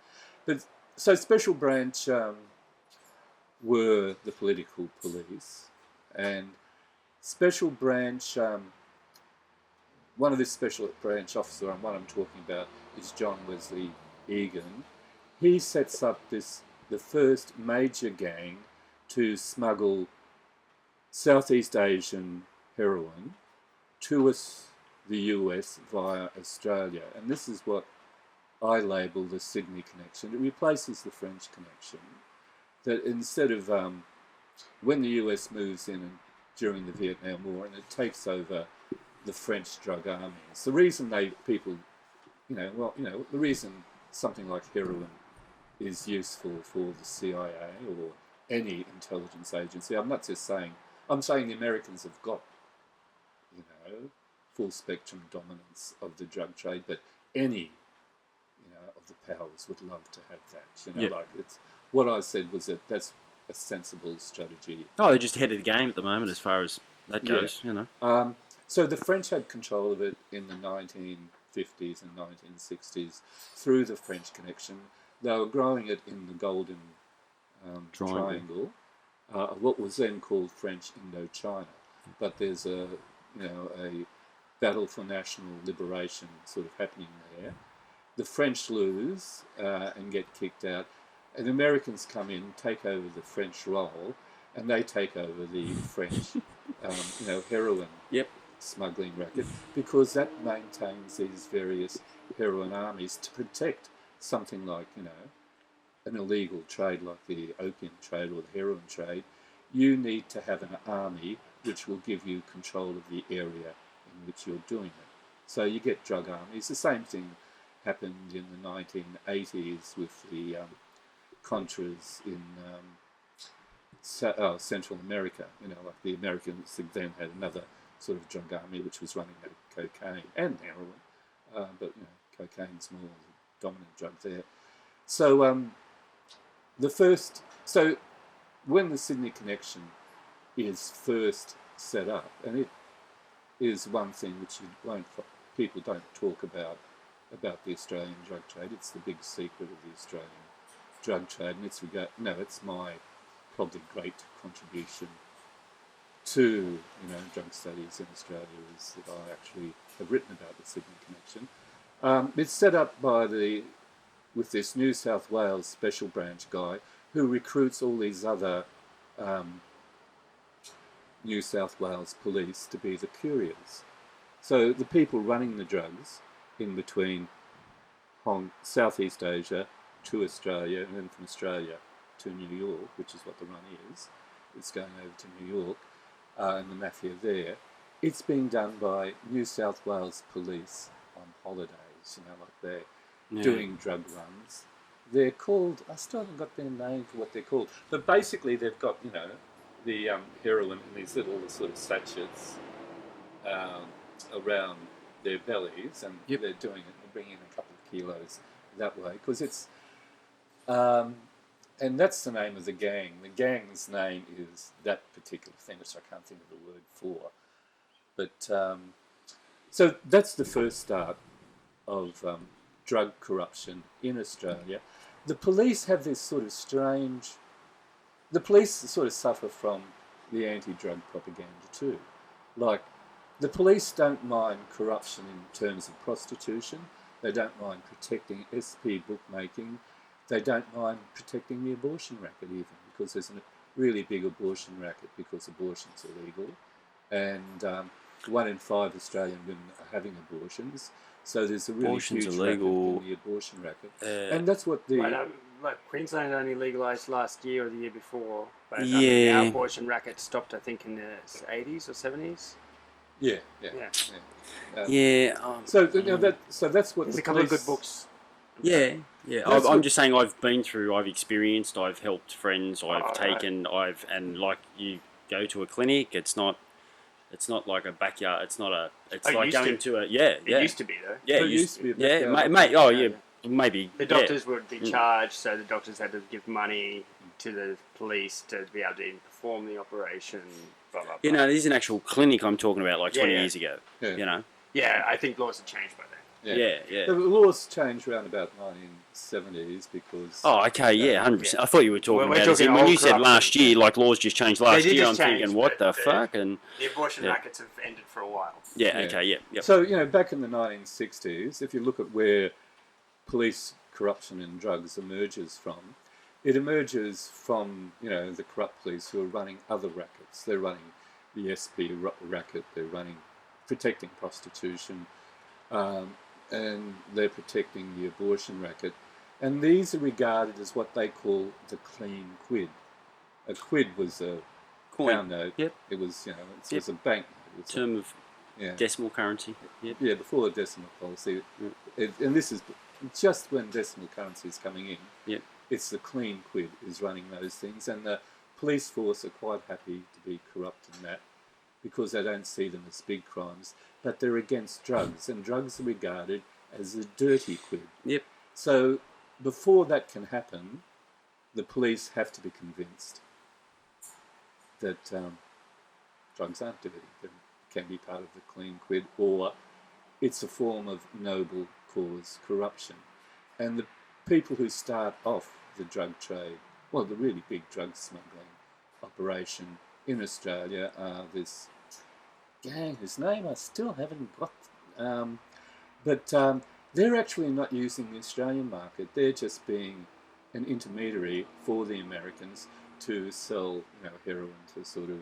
But so special branch were the political police, and special branch. One of the special branch officer, and one I'm talking about, is John Wesley Egan. He sets up the first major gang to smuggle Southeast Asian heroin to the US via Australia. And this is what I label the Sydney connection. It replaces the French connection. That instead of when the US moves in during the Vietnam War and it takes over the French drug armies, the reason the reason something like heroin is useful for the CIA or any intelligence agency, I'm not just saying, I'm saying the Americans have got, full spectrum dominance of the drug trade, but any, of the powers would love to have that. Like it's what I said was that that's a sensible strategy. Oh, they're just ahead of the game at the moment as far as that goes, So the French had control of it in the 1950s and 1960s through the French connection. They were growing it in the Golden Triangle, what was then called French Indochina. But there's a battle for national liberation sort of happening there. The French lose and get kicked out, and the Americans come in, take over the French role, and they take over the French, heroin smuggling racket, because that maintains these various heroin armies to protect something like, an illegal trade like the opium trade or the heroin trade. You need to have an army which will give you control of the area in which you're doing it. So you get drug armies. The same thing happened in the 1980s with the Contras in Central America. Like the Americans then had another sort of drug army which was running cocaine and heroin, but cocaine's more the dominant drug there. So when the Sydney Connection is first set up, and it is one thing which people don't talk about the Australian drug trade. It's the big secret of the Australian drug trade, and it's my probably great contribution to drug studies in Australia is that I actually have written about the Sydney Connection. It's set up with this New South Wales special branch guy who recruits all these other New South Wales police to be the couriers. So the people running the drugs in between Southeast Asia to Australia, and then from Australia to New York, which is what the run is. It's going over to New York and the mafia there. It's being done by New South Wales police on holidays, like they're doing drug runs. They're called, I still haven't got their name for what they're called, but basically they've got, the heroin in these little sort of sachets around their bellies, and they're doing it, they're bringing in a couple of kilos that way, because it's, and that's the name of the gang. The gang's name is that particular thing, which I can't think of the word for. But, so that's the first start of drug corruption in Australia. The police have this sort of strange... The police sort of suffer from the anti-drug propaganda too. Like, the police don't mind corruption in terms of prostitution. They don't mind protecting SP bookmaking. They don't mind protecting the abortion racket even, because there's a really big abortion racket because abortion's illegal. And 1 in 5 Australian women are having abortions. So there's a really huge illegal racket in the abortion racket. And that's what the... Queensland only legalised last year or the year before. But our abortion racket stopped, I think, in the 80s or 70s. So that's what there's a couple of good books. I'm just saying I've experienced, I've helped friends, I've taken, and like you go to a clinic, it's not like a backyard, it's like going to a, It used to be though. Yeah, it used to be a backyard. mate, maybe. The doctors would be charged, so the doctors had to give money to the police to be able to perform the operation, blah, blah, blah. There's an actual clinic I'm talking about, like 20 years ago, Yeah, I think laws have changed by then. The laws changed around about 1970s because... Oh, okay, 100%. I thought you were talking about it. When you said last year, like laws just changed last year, I'm thinking, what the fuck? And the abortion rackets have ended for a while. Yep. So, back in the 1960s, if you look at where police corruption in drugs emerges from, it emerges from, the corrupt police who are running other rackets. They're running the SP racket, they're running protecting prostitution, and they're protecting the abortion racket. And these are regarded as what they call the clean quid. a quid was a Coin. pound note. Yep. It was, it Yep. was a bank. It was Term of yeah. decimal currency. Yep. Yeah, before the decimal policy. And this is just when decimal currency is coming in. Yep. It's the clean quid is running those things, and the police force are quite happy to be corrupt in that because they don't see them as big crimes, but they're against drugs, and drugs are regarded as a dirty quid. Yep. So before that can happen, the police have to be convinced that drugs aren't dirty, that can be part of the clean quid, or it's a form of noble cause corruption. And the people who start off the drug trade, well, the really big drug smuggling operation in Australia are this gang whose name I still haven't got, but they're actually not using the Australian market. They're just being an intermediary for the Americans to sell, heroin to sort of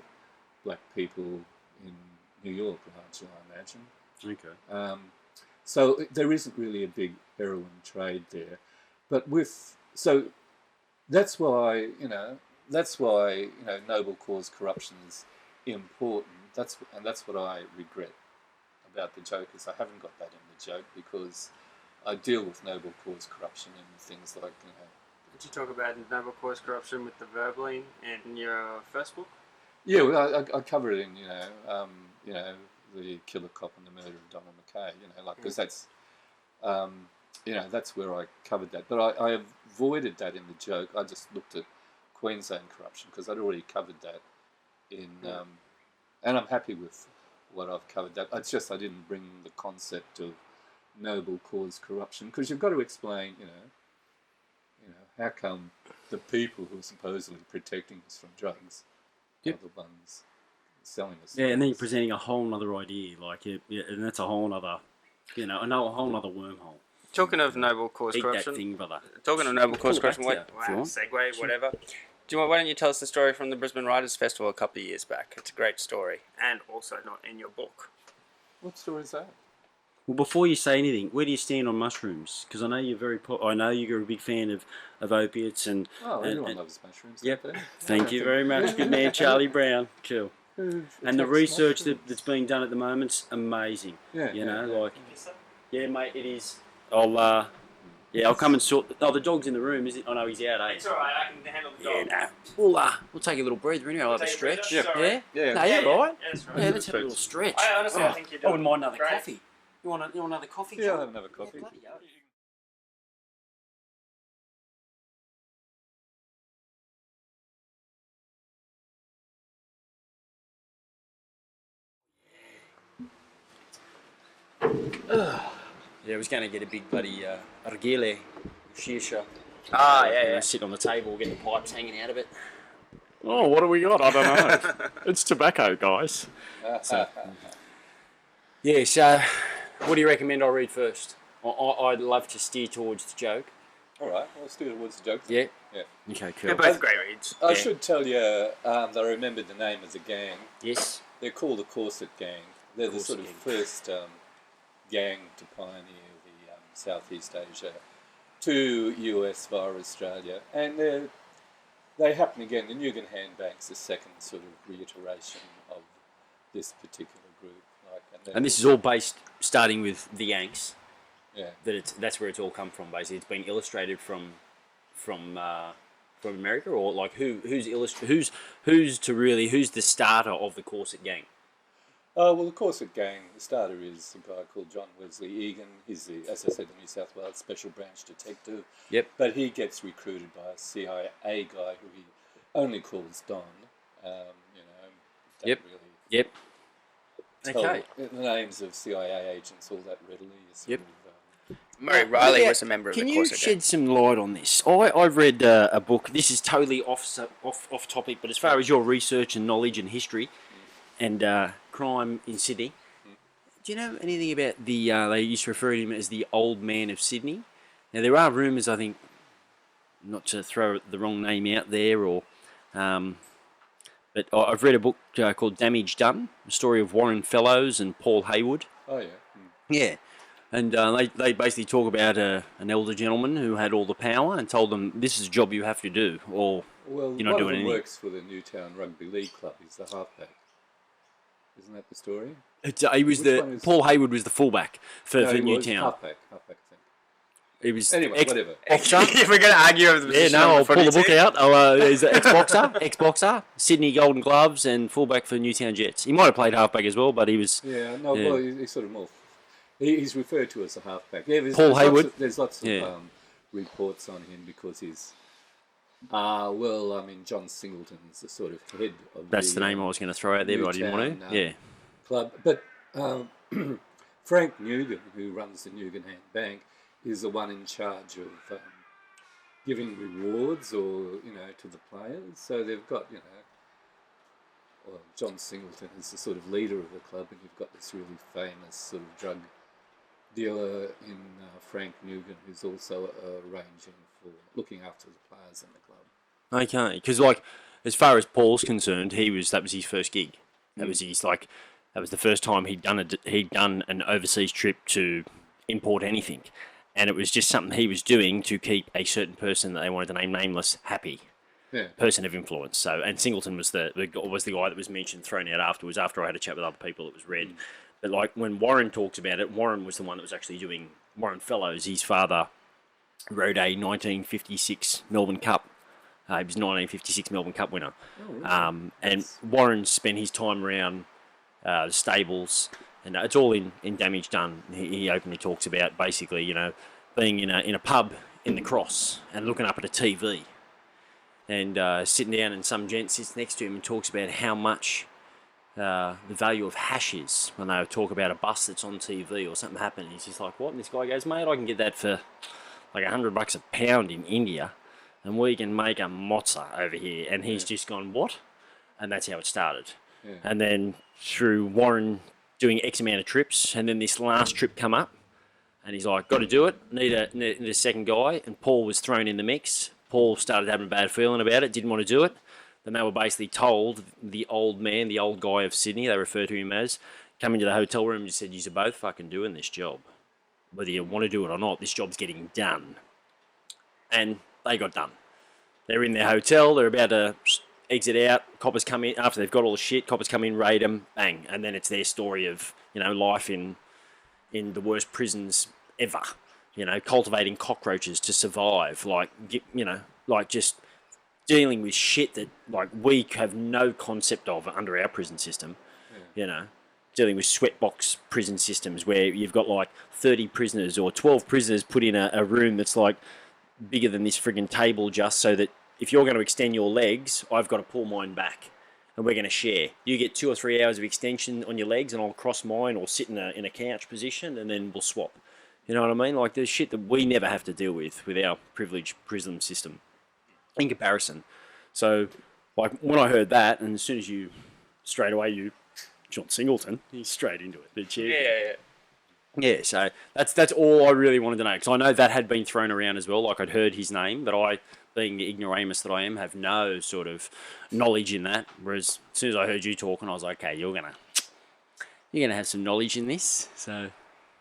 black people in New York, largely, I imagine. Okay. So there isn't really a big heroin trade there, but so that's why noble cause corruption is important. That's what I regret about the joke is I haven't got that in the joke because I deal with noble cause corruption in things like Did you talk about noble cause corruption with the Verbaline in your first book? Yeah, well, I cover it in the killer cop and the murder of Donald McKay. Because that's that's where I covered that. But I avoided that in the joke. I just looked at Queensland corruption because I'd already covered that in, and I'm happy with what I've covered. That it's just I didn't bring the concept of noble cause corruption because you've got to explain, how come the people who are supposedly protecting us from drugs are the ones selling us. Yeah, and then you're presenting a whole other idea, and that's a whole other, a whole other wormhole. Talking of noble cause Eat corruption, that thing, brother. talking of noble cause corruption, if you want. segue, whatever. Why don't you tell us the story from the Brisbane Writers Festival a couple of years back? It's a great story, and also not in your book. What story is that? Well, before you say anything, where do you stand on mushrooms? Because I know you're I know you're a big fan of opiates and. Everyone loves mushrooms. Yep. Thank you very much, good man, Charlie Brown. Cool. And the research that's being done at the moment's amazing. Yeah. Yeah, mate, it is. I'll come and sort. The dog's in the room. Is it? Oh no, he's out. It's all right. I can handle the dog. Yeah, no. We'll take a little breather anyway. I'll have a stretch. Yeah. Yeah. No, you're all right. Yeah, that's right. Yeah, let's have a little stretch. I honestly think you're doing I wouldn't mind another great. coffee. You want another coffee? Yeah, John? I'll have another coffee. Yeah, bloody hell. Yeah, I was going to get a big bloody argile, shisha. Yeah. Sit on the table, get the pipes hanging out of it. Oh, what do we got? I don't know. It's tobacco, guys. So what do you recommend I read first? I'd love to steer towards the joke. All right, let's do it towards the joke. Yeah? Yeah. Okay, cool. They're both great reads. I should tell you that I remembered the name of the gang. Yes? They're called the Corset Gang. They're the Corset sort of Gang. first gang to pioneer the Southeast Asia to US via Australia. And they happen again. The Nugent Handbank's the second sort of reiteration of this particular group. And this is all based, starting with the Yanks. Yeah. That's where it's all come from. Basically, it's been illustrated from America, or like who's the starter of the Corset Gang? Well, the Corset Gang, the starter is a guy called John Wesley Egan. He's as I said, the New South Wales Special Branch Detective. Yep. But he gets recruited by a CIA guy who he only calls Don. Yep. Really Yep. tell Okay. the names of CIA agents all that readily. Yep. Murray Riley was a member of the Can you Corset shed Gang. some light on this? I've read a book. This is totally off topic, but as far as your research and knowledge and history and crime in Sydney, do you know anything about the? They used to refer to him as the Old Man of Sydney. Now there are rumours, I think, not to throw the wrong name out there, but I've read a book called Damage Done, the story of Warren Fellows and Paul Haywood. Oh, yeah. Yeah. And they basically talk about an elder gentleman who had all the power and told them, this is a job you have to do, or Well, you're not one of doing them anything. works for the Newtown Rugby League Club. He's the halfback. Isn't that the story? He was Which one is- Paul Hayward was the fullback for No, he was Newtown. halfback, I think. He was Anyway, whatever. boxer. If we're going to argue over the Yeah, position no, of I'll pull the book team. out. He's an ex-boxer, Sydney Golden Gloves, and fullback for Newtown Jets. He might have played halfback as well, but he was. Yeah, no, Yeah. well, he's sort of more. He's referred to as a halfback. Yeah, Paul Hayward. There's lots of Yeah. reports on him because he's. John Singleton's the sort of head of That's the name I was going to throw out there, but I didn't want Newtown, to. Yeah. club. But Frank Nugent, who runs the Nugent Hand Bank, is the one in charge of giving rewards or to the players. So they've got John Singleton is the sort of leader of the club, and you've got this really famous sort of drug dealer in Frank Nugent, who's also arranging for looking after the players in the club. Okay, because as far as Paul's concerned, that was his first gig. That was that was the first time he'd done an overseas trip to import anything, and it was just something he was doing to keep a certain person that they wanted to name nameless happy. Yeah. Person of influence. So, and Singleton was the guy that was mentioned, thrown out afterwards. After I had a chat with other people, it was read. But when Warren talks about it, Warren was the one that was actually doing Warren Fellows. His father rode a 1956 Melbourne Cup. He was 1956 Melbourne Cup winner. Oh, really? And Warren spent his time around the stables, and it's all in Damage Done. He openly talks about basically, being in a pub in the Cross and looking up at a TV. And sitting down, and some gent sits next to him and talks about how much the value of hash is when they talk about a bus that's on TV or something happened. He's just like, what? And this guy goes, mate, I can get that for like $100 a pound in India, and we can make a mozza over here. And he's just gone, what? And that's how it started. Yeah. And then through Warren doing X amount of trips, and then this last trip come up, and he's like, got to do it, need a second guy, and Paul was thrown in the mix. Paul started having a bad feeling about it, didn't want to do it. Then they were basically told, the old man, the old guy of Sydney, they refer to him as, come into the hotel room and said, you're both fucking doing this job. Whether you want to do it or not, this job's getting done. And they got done. They're in their hotel, they're about to exit out, coppers come in, after they've got all the shit, coppers come in, raid them, bang. And then it's their story of, life in the worst prisons ever. Cultivating cockroaches to survive, just dealing with shit that we have no concept of under our prison system. Yeah. Dealing with sweatbox prison systems where you've got 30 prisoners or 12 prisoners put in a room that's bigger than this friggin' table, just so that if you're going to extend your legs, I've got to pull mine back. And we're going to share. You get 2 or 3 hours of extension on your legs, and I'll cross mine or sit in a couch position, and then we'll swap. You know what I mean? There's shit that we never have to deal with our privileged prison system in comparison. So, when I heard that, and as soon as straight away, John Singleton, he's straight into it. The chair. Yeah, so that's all I really wanted to know, because I know that had been thrown around as well. I'd heard his name, but I, being the ignoramus that I am, have no sort of knowledge in that. Whereas as soon as I heard you talking, I was like, okay, you're gonna have some knowledge in this. So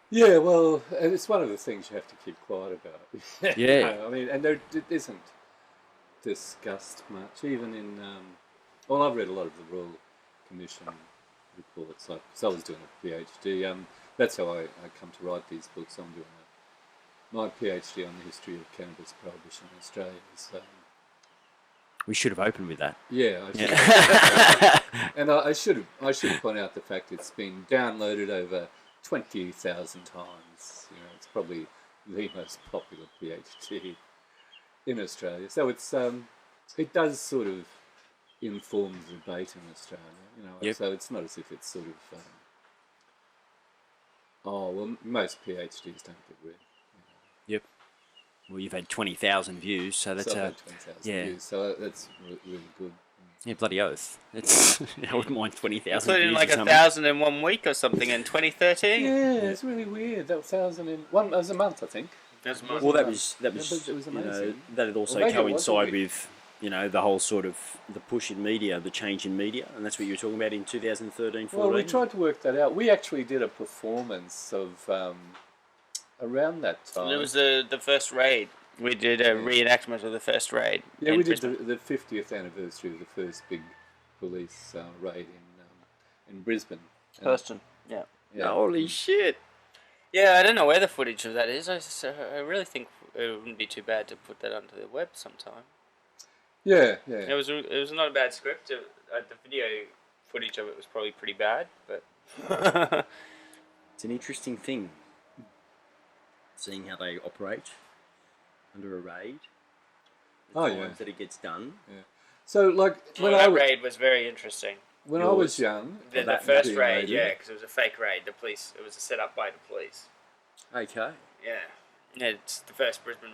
yeah, well, it's one of the things you have to keep quiet about. Yeah. And there it isn't discussed much, even in. I've read a lot of the Royal Commission reports. So I was doing a PhD. That's how I come to write these books. I'm doing my PhD on the history of cannabis prohibition in Australia. So, we should have opened with that. yeah, I should. And I should point out the fact it's been downloaded over 20,000 times. It's probably the most popular PhD in Australia. So it does sort of inform the debate in Australia. Yep. So it's not as if it's sort of. Most PhDs don't get read. Yep. Well, you've had 20,000 views, so that's So I've had 20,000 views, so that's really good. Yeah, bloody oath. It's I wouldn't mind 20,000 Including views or something. 1,000 in 1 week or something in 2013. Yeah, it's really weird. That 1,000 in one as a month, I think. That's Well, that was but it was amazing. that'd also Well, maybe it was a coincide week. with the whole sort of the push in media, the change in media, and that's what you were talking about in 2013, 14. Well, we tried to work that out. We actually did a performance of around that time. It was the first raid We did a reenactment of the first raid. Yeah, in we did Brisbane. the 50th anniversary of the first big police raid in Brisbane. And- Hurston. Yeah. Yeah. Holy shit! Yeah, I don't know where the footage of that is. I really think it wouldn't be too bad to put that onto the web sometime. Yeah, It yeah. was not a bad script. The video footage of it was probably pretty bad, but It's an interesting thing, seeing how they operate under a raid. The Oh, times yeah. that it gets done. So, like, when that I raid was very interesting. when I was young, The that first being raid, raided. yeah, because it was a fake raid. The police, it was set up by the police. Okay. Yeah, yeah, it's the first Brisbane.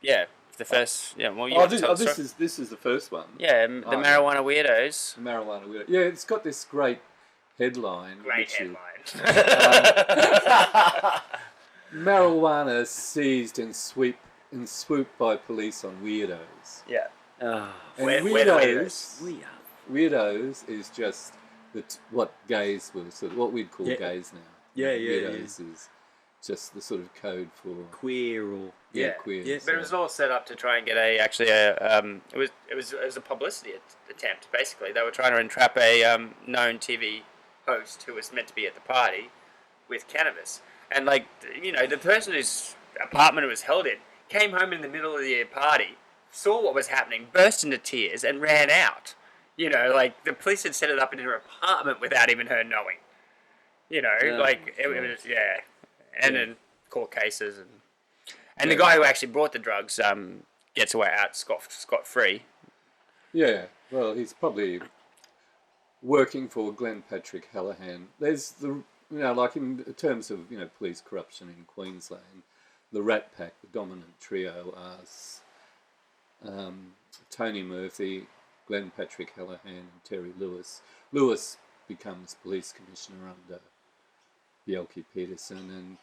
Yeah, the first. Yeah, well, you oh, want to this, tell oh, the story? this is the first one. Yeah, the Oh, yeah. marijuana weirdos. Marijuana widow. Yeah, it's got this great headline. Great which is, headline. marijuana seized and swooped by police on weirdos. Yeah. Ah, And We're weirdos, we are. weirdos is just what gays were sort of what we'd call Yeah. gays now. Yeah, Weirdos is just the sort of code for Queer or queer. Yeah. But it was all set up to try and get it was a publicity attempt basically. They were trying to entrap a known TV host who was meant to be at the party with cannabis, and the person whose apartment it was held in came home in the middle of the party, saw what was happening, burst into tears, and ran out. The police had set it up in her apartment without even her knowing. It was and then court cases and the guy who actually brought the drugs gets away out scot free. Yeah, well, he's probably working for Glenn Patrick Hallahan. There's like in terms of police corruption in Queensland, the Rat Pack, the dominant trio, are Tony Murphy, Glenn Patrick Hallahan, and Terry Lewis. Lewis becomes police commissioner under Bjelke Peterson, and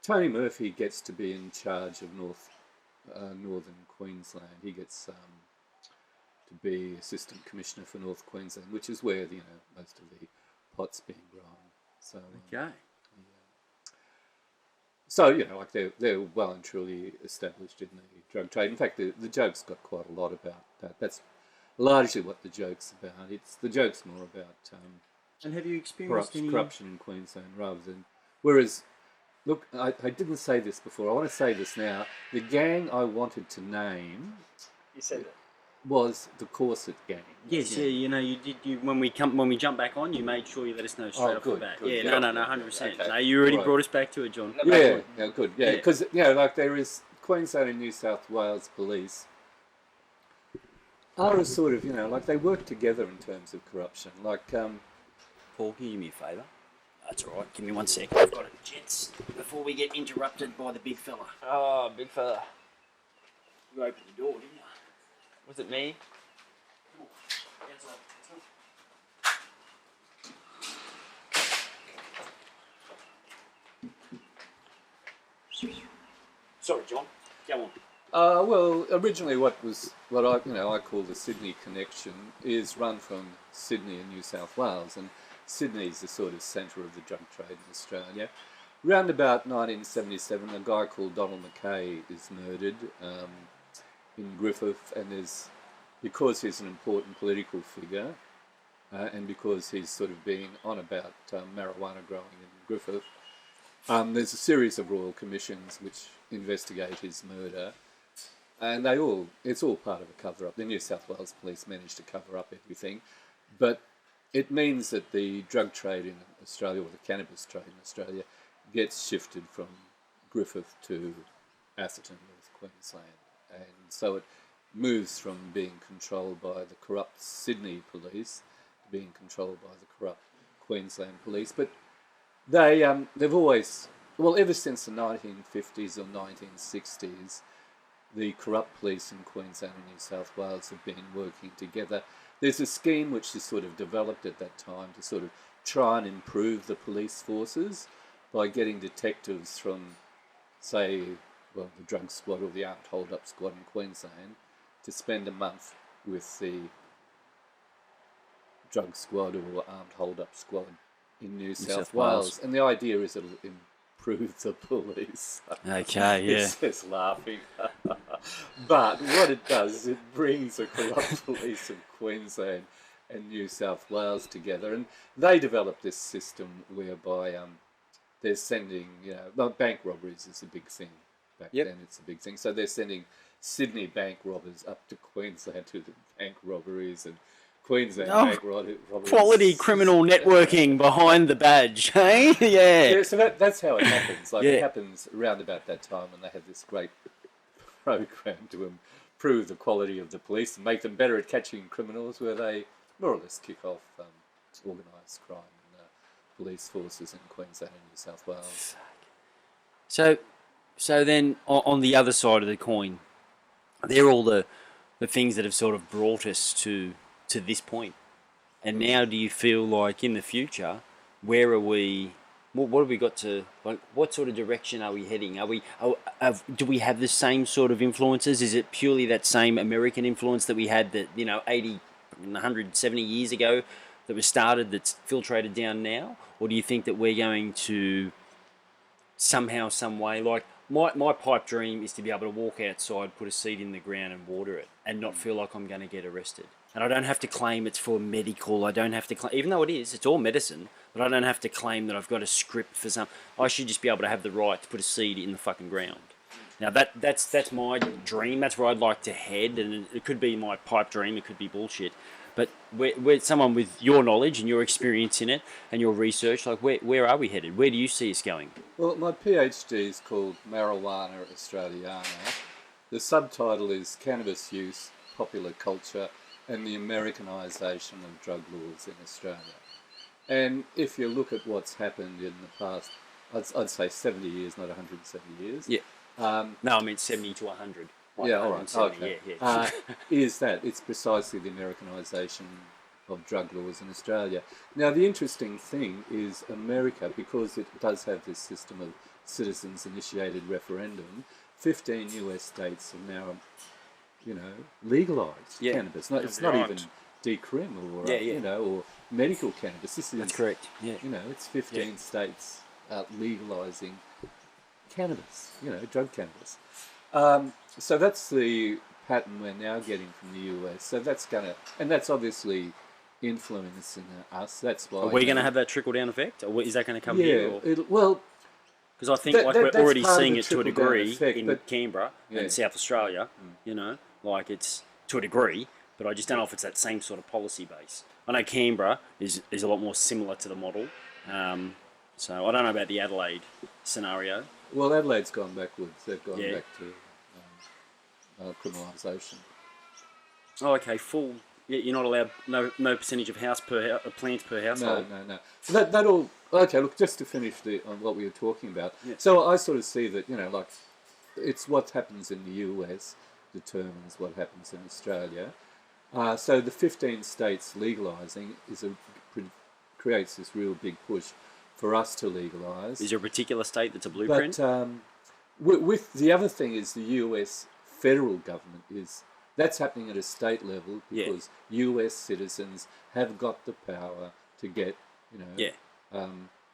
Tony Murphy gets to be in charge of northern Queensland. He gets to be assistant commissioner for North Queensland, which is where most of the pot's being grown. So Okay. So like they're well and truly established in the drug trade. In fact, the joke's got quite a lot about that. That's largely what the joke's about. The joke's more about And have you experienced any corruption in Queensland rather than. Whereas, look, I didn't say this before. I want to say this now. The gang I wanted to name You said it. was the Corset Gang. Yes, yeah, you did. When we jump back on, you made sure you let us know straight off good, the bat. good, Yeah, yeah. no, 100%. Okay, No, you already right. brought us back to it, John. Yeah, good. Yeah, Yeah. because like there is Queensland and New South Wales police are a sort of like they work together in terms of corruption. Like Paul, can you do me a favour? That's all right. Give me 1 sec. I've got it, gents. Before we get interrupted by the big fella. Oh, big fella. You opened the door, didn't you? Was it me? That's all. Sorry, John. Go on. well, originally what I I call the Sydney connection is run from Sydney and New South Wales, and Sydney's the sort of centre of the drug trade in Australia. Round about 1977, a guy called Donald Mackay is murdered in Griffith, and because he's an important political figure, and because he's sort of being on about marijuana growing in Griffith, there's a series of royal commissions which investigate his murder, and it's all part of a cover-up. The New South Wales police managed to cover up everything, but it means that the drug trade in Australia, or the cannabis trade in Australia, gets shifted from Griffith to Atherton, North Queensland, and so it moves from being controlled by the corrupt Sydney police to being controlled by the corrupt Queensland police. But they've always, ever since the 1950s or 1960s, the corrupt police in Queensland and New South Wales have been working together. There's a scheme which is sort of developed at that time to sort of try and improve the police forces by getting detectives from, say, the drug squad or the armed hold-up squad in Queensland to spend a month with the drug squad or armed hold-up squad in New South Wales. And the idea is it'll prove the police. Okay, yeah. It's just laughing. But what it does is it brings the corrupt police of Queensland and New South Wales together, and they developed this system whereby they're sending, bank robberies is a big thing back then. It's a big thing. So they're sending Sydney bank robbers up to Queensland to the bank robberies, and Queensland bank robberies. Quality criminal networking behind the badge, hey? Yeah, so that's how it happens. It happens around about that time when they have this great program to improve the quality of the police and make them better at catching criminals, where they more or less kick off organised crime in police forces in Queensland and New South Wales. So then on the other side of the coin, they're all the things that have sort of brought us to this point. And now do you feel like in the future, where are we, what have we got to, like, what sort of direction are we heading? Do we have the same sort of influences? Is it purely that same American influence that we had that, 80, 170 years ago that was started that's filtrated down now? Or do you think that we're going to somehow, some way, like my pipe dream is to be able to walk outside, put a seed in the ground and water it and not feel like I'm going to get arrested. And I don't have to claim it's for medical. I don't have to claim, even though it's all medicine, but I don't have to claim that I've got a script for some. I should just be able to have the right to put a seed in the fucking ground. Now that's my dream. That's where I'd like to head, and it could be my pipe dream. It could be bullshit. But we're someone with your knowledge and your experience in it and your research, like where are we headed? Where do you see us going? Well, my PhD is called Marijuana Australiana. The subtitle is Cannabis Use, Popular Culture and the Americanisation of Drug Laws in Australia. And if you look at what's happened in the past, I'd say 70 years, not 170 years. Yeah. No, I mean 70 to 100. Yeah, all right. Okay. Yeah. It's precisely the Americanisation of drug laws in Australia. Now, the interesting thing is America, because it does have this system of citizens-initiated referendum, 15 US states have now, legalised cannabis. It's not even decrim or, or medical cannabis. That's correct. Yeah. It's 15 states legalising cannabis, drug cannabis. So that's the pattern we're now getting from the US. So that's that's obviously influencing us. That's why. Are we going to have that trickle-down effect? Or is that going to come here? Because I think we're already seeing it to a degree in Canberra and South Australia, it's to a degree, but I just don't know if it's that same sort of policy base. I know Canberra is a lot more similar to the model. So I don't know about the Adelaide scenario. Well, Adelaide's gone backwards. They've gone back to criminalisation. Oh, okay, full. You're not allowed no percentage of plants per household. No. So that all. Okay, look, just to finish on what we were talking about. Yeah. So I sort of see that it's what happens in the US determines what happens in Australia. So the 15 states legalising creates this real big push for us to legalise. Is there a particular state that's a blueprint? But with the other thing is the US federal government that's happening at a state level because US citizens have got the power to get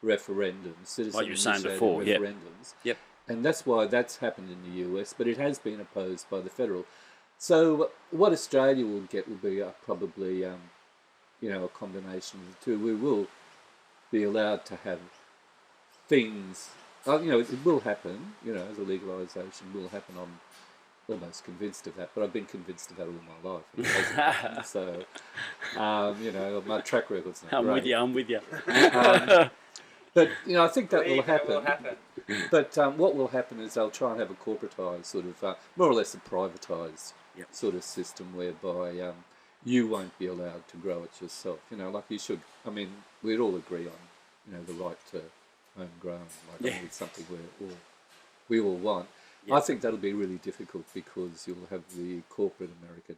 referendums, citizen like you were saying before, referendums. Yep. And that's why that's happened in the US, but it has been opposed by the federal. So what Australia will get will be probably a combination of the two. We will be allowed to have things. It will happen. The legalisation will happen. I'm almost convinced of that, but I've been convinced of that all my life. It hasn't happened. So, my track record's not great. I'm with you. But I think that will happen. But what will happen is they'll try and have a corporatised sort of, more or less a privatised sort of system whereby you won't be allowed to grow it yourself. Like you should. I mean, we'd all agree on, the right to homegrown. It's something we all want. Yeah. I think that'll be really difficult because you'll have the corporate American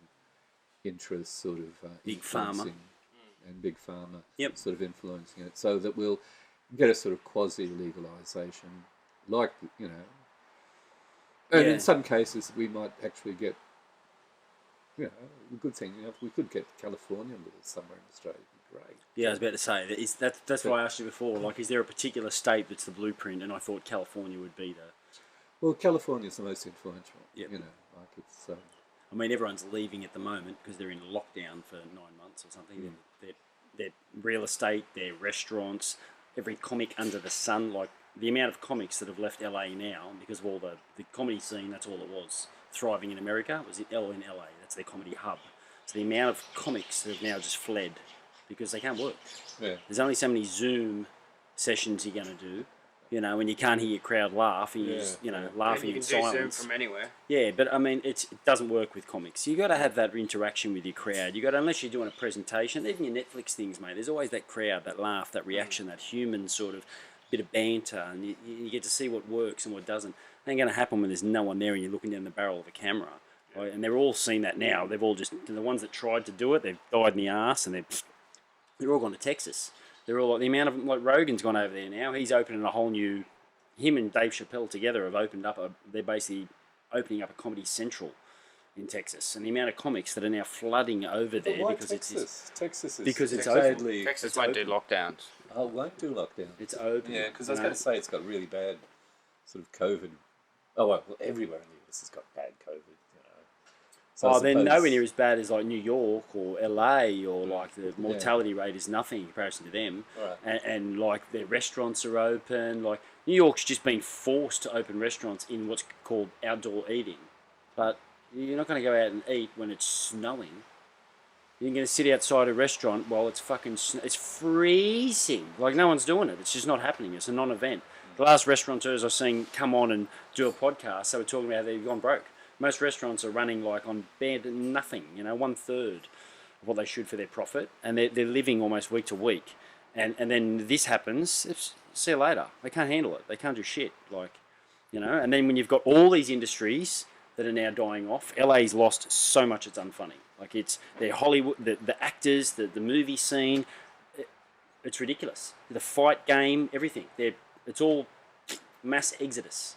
interests sort of big pharma and big pharma sort of influencing it, so that we'll get a sort of quasi-legalisation, and in some cases we might actually get, a good thing. We could get California laws somewhere in Australia. Great. Yeah, I was about to say that's what I asked you before. Like, is there a particular state that's the blueprint? And I thought California would be the. Well, California's the most influential. Yep. You know, like it's. I mean, everyone's leaving at the moment because they're in lockdown for 9 months or something. Their real estate, their restaurants, every comic under the sun. Like the amount of comics that have left LA now because of all the comedy scene. That's all it was. Thriving in America was in LA. That's their comedy hub. So the amount of comics that have now just fled because they can't work. Yeah. There's only so many Zoom sessions you're going to do, you know, when you can't hear your crowd laugh and you're just, you know, laughing in silence. You can do Zoom from anywhere. Yeah, but I mean, it doesn't work with comics. You got to have that interaction with your crowd. You got to, unless you're doing a presentation, even your Netflix things, mate. There's always that crowd, that laugh, that reaction, that human sort of bit of banter, and you get to see what works and what doesn't. It ain't going to happen when there's no one there and you're looking down the barrel of a camera. Right? And they're all seen that now. They've all just the ones that tried to do it, they've died in the arse, and they're all gone to Texas. They're all like the amount of like Rogan's gone over there now. He's opening a whole new. Him and Dave Chappelle together have opened up they're basically opening up a Comedy Central in Texas, and the amount of comics that are now flooding over there why because Texas? Texas is because it's sadly, Texas won't do lockdowns. Oh, won't do lockdown. it's open. Yeah, because I was going to say it's got really bad sort of COVID. Oh well, everywhere in the US has got bad COVID. You know. So I they're suppose- nowhere near as bad as like New York or LA or like the mortality rate is nothing in comparison to them. Right. And like their restaurants are open. Like New York's just been forced to open restaurants in what's called outdoor eating, but you're not going to go out and eat when it's snowing. You're going to sit outside a restaurant while it's fucking it's freezing. Like no one's doing it. It's just not happening. It's a non-event. The last restaurateurs I've seen come on and do a podcast, they were talking about how they've gone broke. Most restaurants are running like on bare nothing, you know, 1/3 of what they should for their profit, and they're living almost week to week. And then this happens, see you later. They can't handle it. They can't do shit, like, you know. And then when you've got all these industries that are now dying off, LA's lost so much it's unfunny. Like they're Hollywood, the actors, the movie scene, it's ridiculous. The fight game, everything. It's all mass exodus.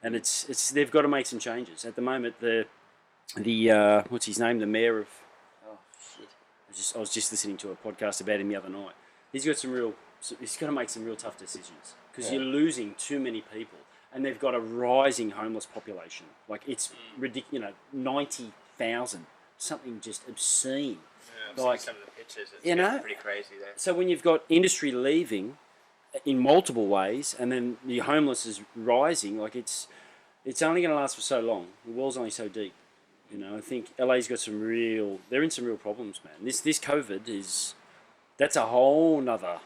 And it's they've got to make some changes. At the moment, the what's his name? The mayor of I was just listening to a podcast about him the other night. He's got to make some real tough decisions because you're losing too many people, and they've got a rising homeless population. Like it's ridiculous, 90,000, something just obscene. Yeah, like some of the pictures, it's pretty crazy there. So when you've got industry leaving in multiple ways, and then the homeless is rising, like it's only going to last for so long. The well's only so deep. I think LA's got they're in some real problems, man. This COVID that's a whole nother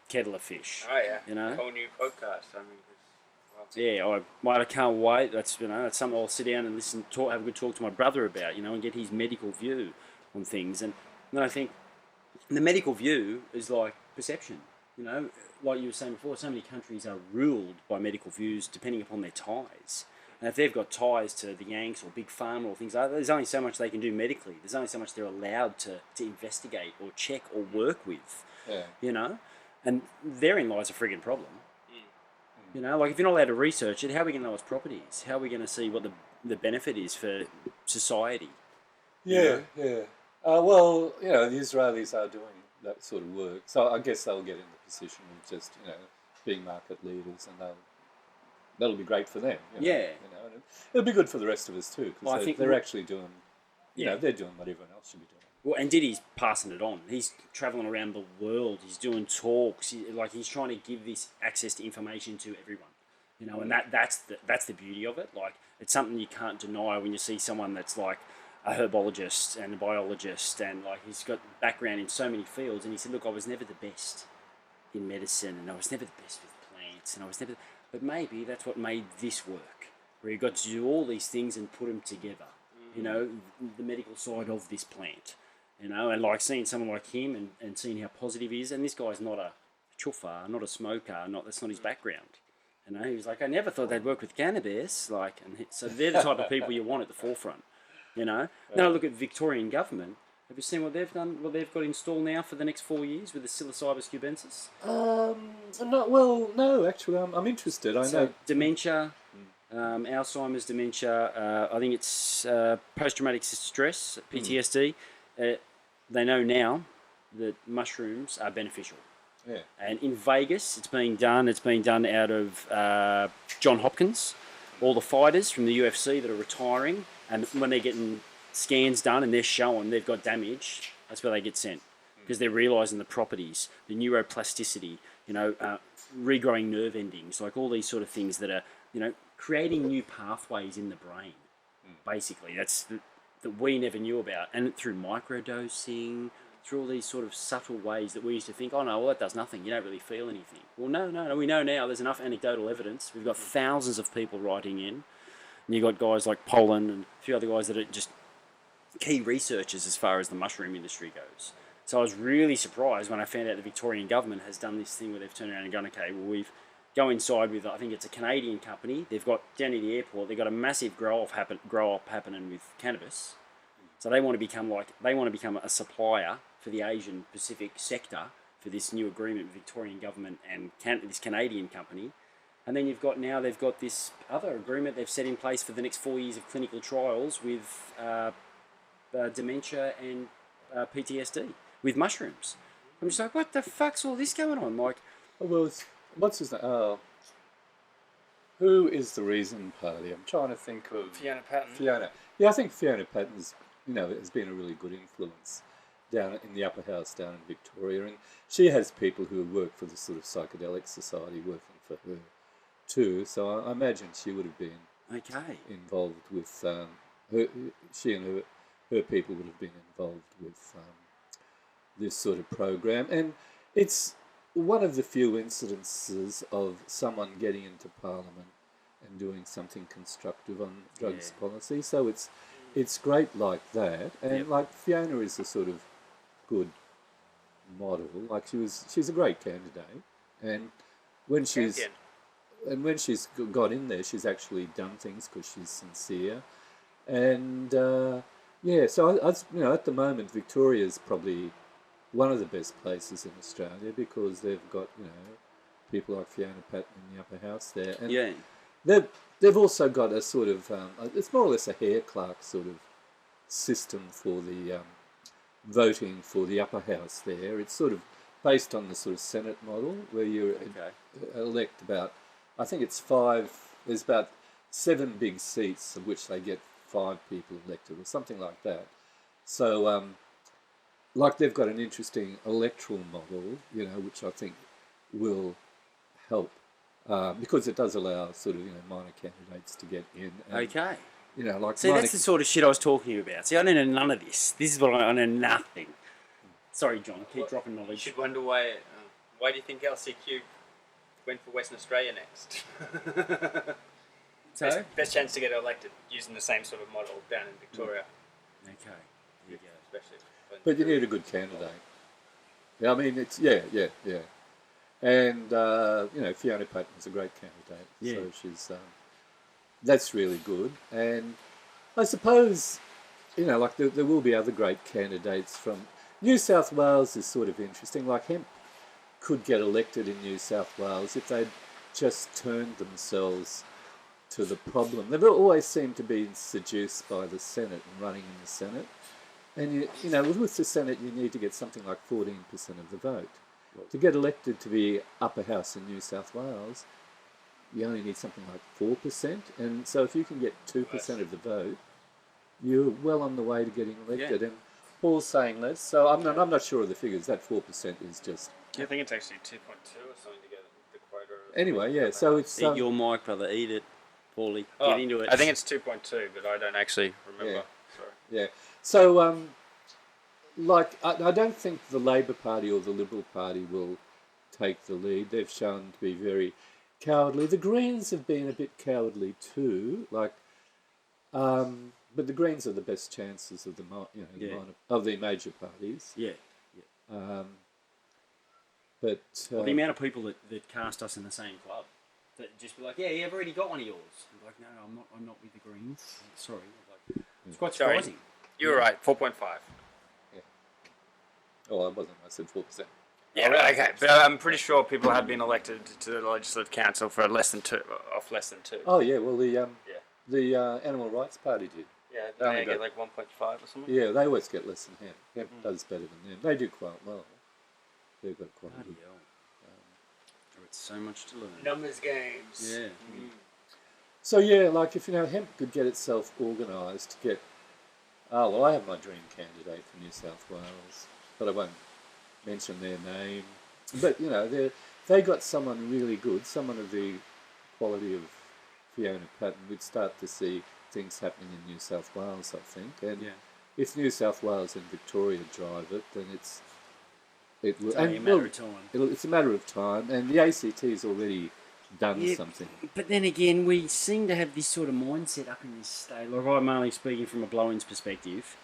kettle of fish. Oh yeah, a whole new podcast. I mean, yeah, I can't wait. That's something I'll sit down and have a good talk to my brother about, and get his medical view on things. And then I think the medical view is like perception. Like you were saying before, so many countries are ruled by medical views depending upon their ties. And if they've got ties to the Yanks or Big Pharma or things like that, there's only so much they can do medically. There's only so much they're allowed to investigate or check or work with. Yeah. And therein lies a frigging problem. Like if you're not allowed to research it, how are we going to know its properties? How are we going to see what the benefit is for society? Yeah. Well, the Israelis are doing that sort of work, so I guess they'll get in the position of just being market leaders, and that'll be great for them. And it'll be good for the rest of us too, because they're actually doing, they're doing what everyone else should be doing. Well, and Diddy's passing it on. He's traveling around the world. He's doing talks. He's trying to give this access to information to everyone. And that's the beauty of it. Like it's something you can't deny when you see someone that's like a herbologist and a biologist, and like he's got background in so many fields. And he said, "Look, I was never the best in medicine, and I was never the best with plants, and I was never." But maybe that's what made this work, where you got to do all these things and put them together. The medical side of this plant. And like seeing someone like him and seeing how positive he is, and this guy's not a chuffer, not a smoker, that's not his background. He was like, I never thought they'd work with cannabis, so they're the type of people you want at the forefront. Now I look at Victorian government. Have you seen what they've done? What they've got installed now for the next 4 years with the psilocybus cubensis? No, actually, I'm interested. I know dementia, Alzheimer's dementia. I think it's post-traumatic stress, PTSD. They know now that mushrooms are beneficial. Yeah. And in Vegas, it's being done. It's being done out of John Hopkins. All the fighters from the UFC that are retiring, and when they're getting scans done and they're showing they've got damage, that's where they get sent, because they're realising the properties, the neuroplasticity, regrowing nerve endings, like all these sort of things that are, creating new pathways in the brain. Basically, that's that we never knew about, and through microdosing, through all these sort of subtle ways that we used to think, oh no, well that does nothing, you don't really feel anything. Well, no, we know now. There's enough anecdotal evidence. We've got thousands of people writing in, and you've got guys like Poland and a few other guys that are just key researchers as far as the mushroom industry goes. So I was really surprised when I found out the Victorian government has done this thing where they've turned around and gone, okay, well we've go inside with, I think it's a Canadian company. They've got down near the airport. They've got a massive grow up happening with cannabis. So they want to become a supplier for the Asian Pacific sector for this new agreement with Victorian government and this Canadian company. And then they've got this other agreement they've set in place for the next 4 years of clinical trials with dementia and PTSD with mushrooms. I'm just like, what the fuck's all this going on, Mike? Well, what's his name? Who is the Reason Party? I'm trying to think of Fiona Patton. Fiona. Yeah, I think Fiona Patton's, has been a really good influence down in the upper house down in Victoria, and she has people who work for the sort of psychedelic society working for her too. So I imagine she would have been involved with she and her people would have been involved with this sort of program, and it's one of the few incidences of someone getting into Parliament and doing something constructive on drugs policy. So it's great like that, and like Fiona is a sort of good model. Like she's a great candidate, and when she's got in there, she's actually done things because she's sincere, and so I at the moment Victoria's probably one of the best places in Australia because they've got people like Fiona Patton in the upper house there, and they've also got a sort of it's more or less a hair clerk sort of system for the voting for the upper house there. It's sort of based on the sort of Senate model where you elect about, I think it's 5. There's about 7 big seats of which they get 5 people elected or something like that. So like they've got an interesting electoral model, which I think will help because it does allow sort of minor candidates to get in. And, that's the sort of shit I was talking to you about. See, I don't know none of this. This is what I know nothing. Sorry, John. Keep dropping knowledge. You should wonder why do you think LCQ went for Western Australia next? So best chance to get elected using the same sort of model down in Victoria. Okay. Yeah, especially. But you need a good candidate. Yeah, I mean, it's and Fiona Patton's a great candidate. Yeah. So she's that's really good. And I suppose like there will be other great candidates from New South Wales is sort of interesting. Like hemp could get elected in New South Wales if they'd just turned themselves to the problem. They've always seemed to be seduced by the Senate and running in the Senate. And with the Senate, you need to get something like 14% of the vote. To get elected to be upper house in New South Wales, you only need something like 4%. And so if you can get 2% of the vote, you're well on the way to getting elected. Yeah. And Paul's saying less, so I'm not sure of the figures. That 4% is just. I think it's actually 2.2 or something to get the quota. Anyway, yeah. So it's eat your mic, brother. Eat it, Paulie. Get into it. I think it's 2.2, but I don't actually remember. Yeah. Sorry. Yeah. So, I don't think the Labor Party or the Liberal Party will take the lead. They've shown to be very cowardly. The Greens have been a bit cowardly too. But the Greens are the best chances of of the major parties. Yeah. But the amount of people that cast us in the same club that just be like, yeah, I've already got one of yours. I'm like, no, I'm not with the Greens. Sorry. It's quite surprising. You were right. 4.5. Yeah. Oh, I wasn't. I said 4%. Yeah, okay. But I'm pretty sure people have been elected to the Legislative Council for less than 2. Oh yeah, well the Animal Rights Party did. Yeah, They only they get got- like 1.5 or something. Yeah, they always get less than hemp. Hemp does better than them. They do quite well. They've got quite a Bloody good. hell. It's so much to learn. Numbers games. Yeah. So yeah, like if hemp could get itself organised to get. Oh well, I have my dream candidate for New South Wales, but I won't mention their name. But they got someone really good, someone of the quality of Fiona Patton. We'd start to see things happening in New South Wales, I think. And if New South Wales and Victoria drive it, then it's only a matter of time. It's a matter of time, and the ACT's already done something. But then again, we seem to have this sort of mindset up in this state. Like, I'm only speaking from a blow-ins perspective,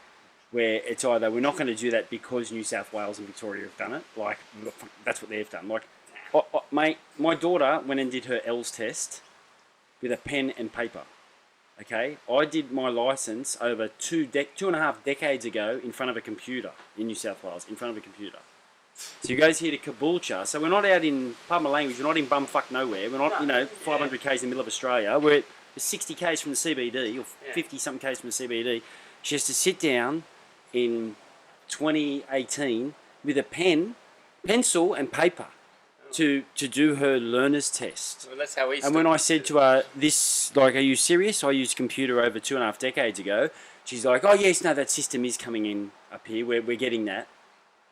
where it's either we're not going to do that because New South Wales and Victoria have done it. Like, that's what they've done. Like, my daughter went and did her ELS test with a pen and paper. Okay, I did my license over 2.5 decades ago in front of a computer in New South Wales, in front of a computer. So you guys here to Caboolture. So we're not out in, pardon my language, we're not in bumfuck nowhere. We're not, 500 k's in the middle of Australia. We're 60 k's from the CBD, or 50 something k's from the CBD. She has to sit down in 2018 with a pen, pencil and paper to do her learner's test. Well, that's how we. And when I said to her, are you serious? I used a computer over 2.5 decades ago. She's like, oh yes, no, that system is coming in up here. We're getting that.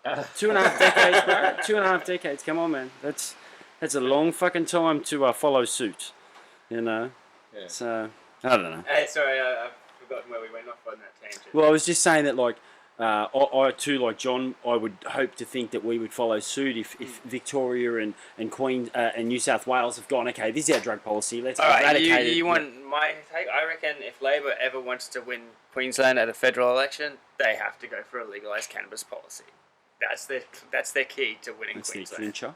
2.5 decades, bro. 2.5 decades. Come on, man. That's a long fucking time to follow suit. Yeah. So I don't know. Hey, sorry, I've forgotten where we went off on that tangent. Well, I was just saying that, like, I too, like John, I would hope to think that we would follow suit if Victoria and Queen and New South Wales have gone, okay, this is our drug policy. Let's eradicate it. You want my take? I reckon if Labor ever wants to win Queensland at a federal election, they have to go for a legalised cannabis policy. That's their key to winning That's the Queensland. clincher.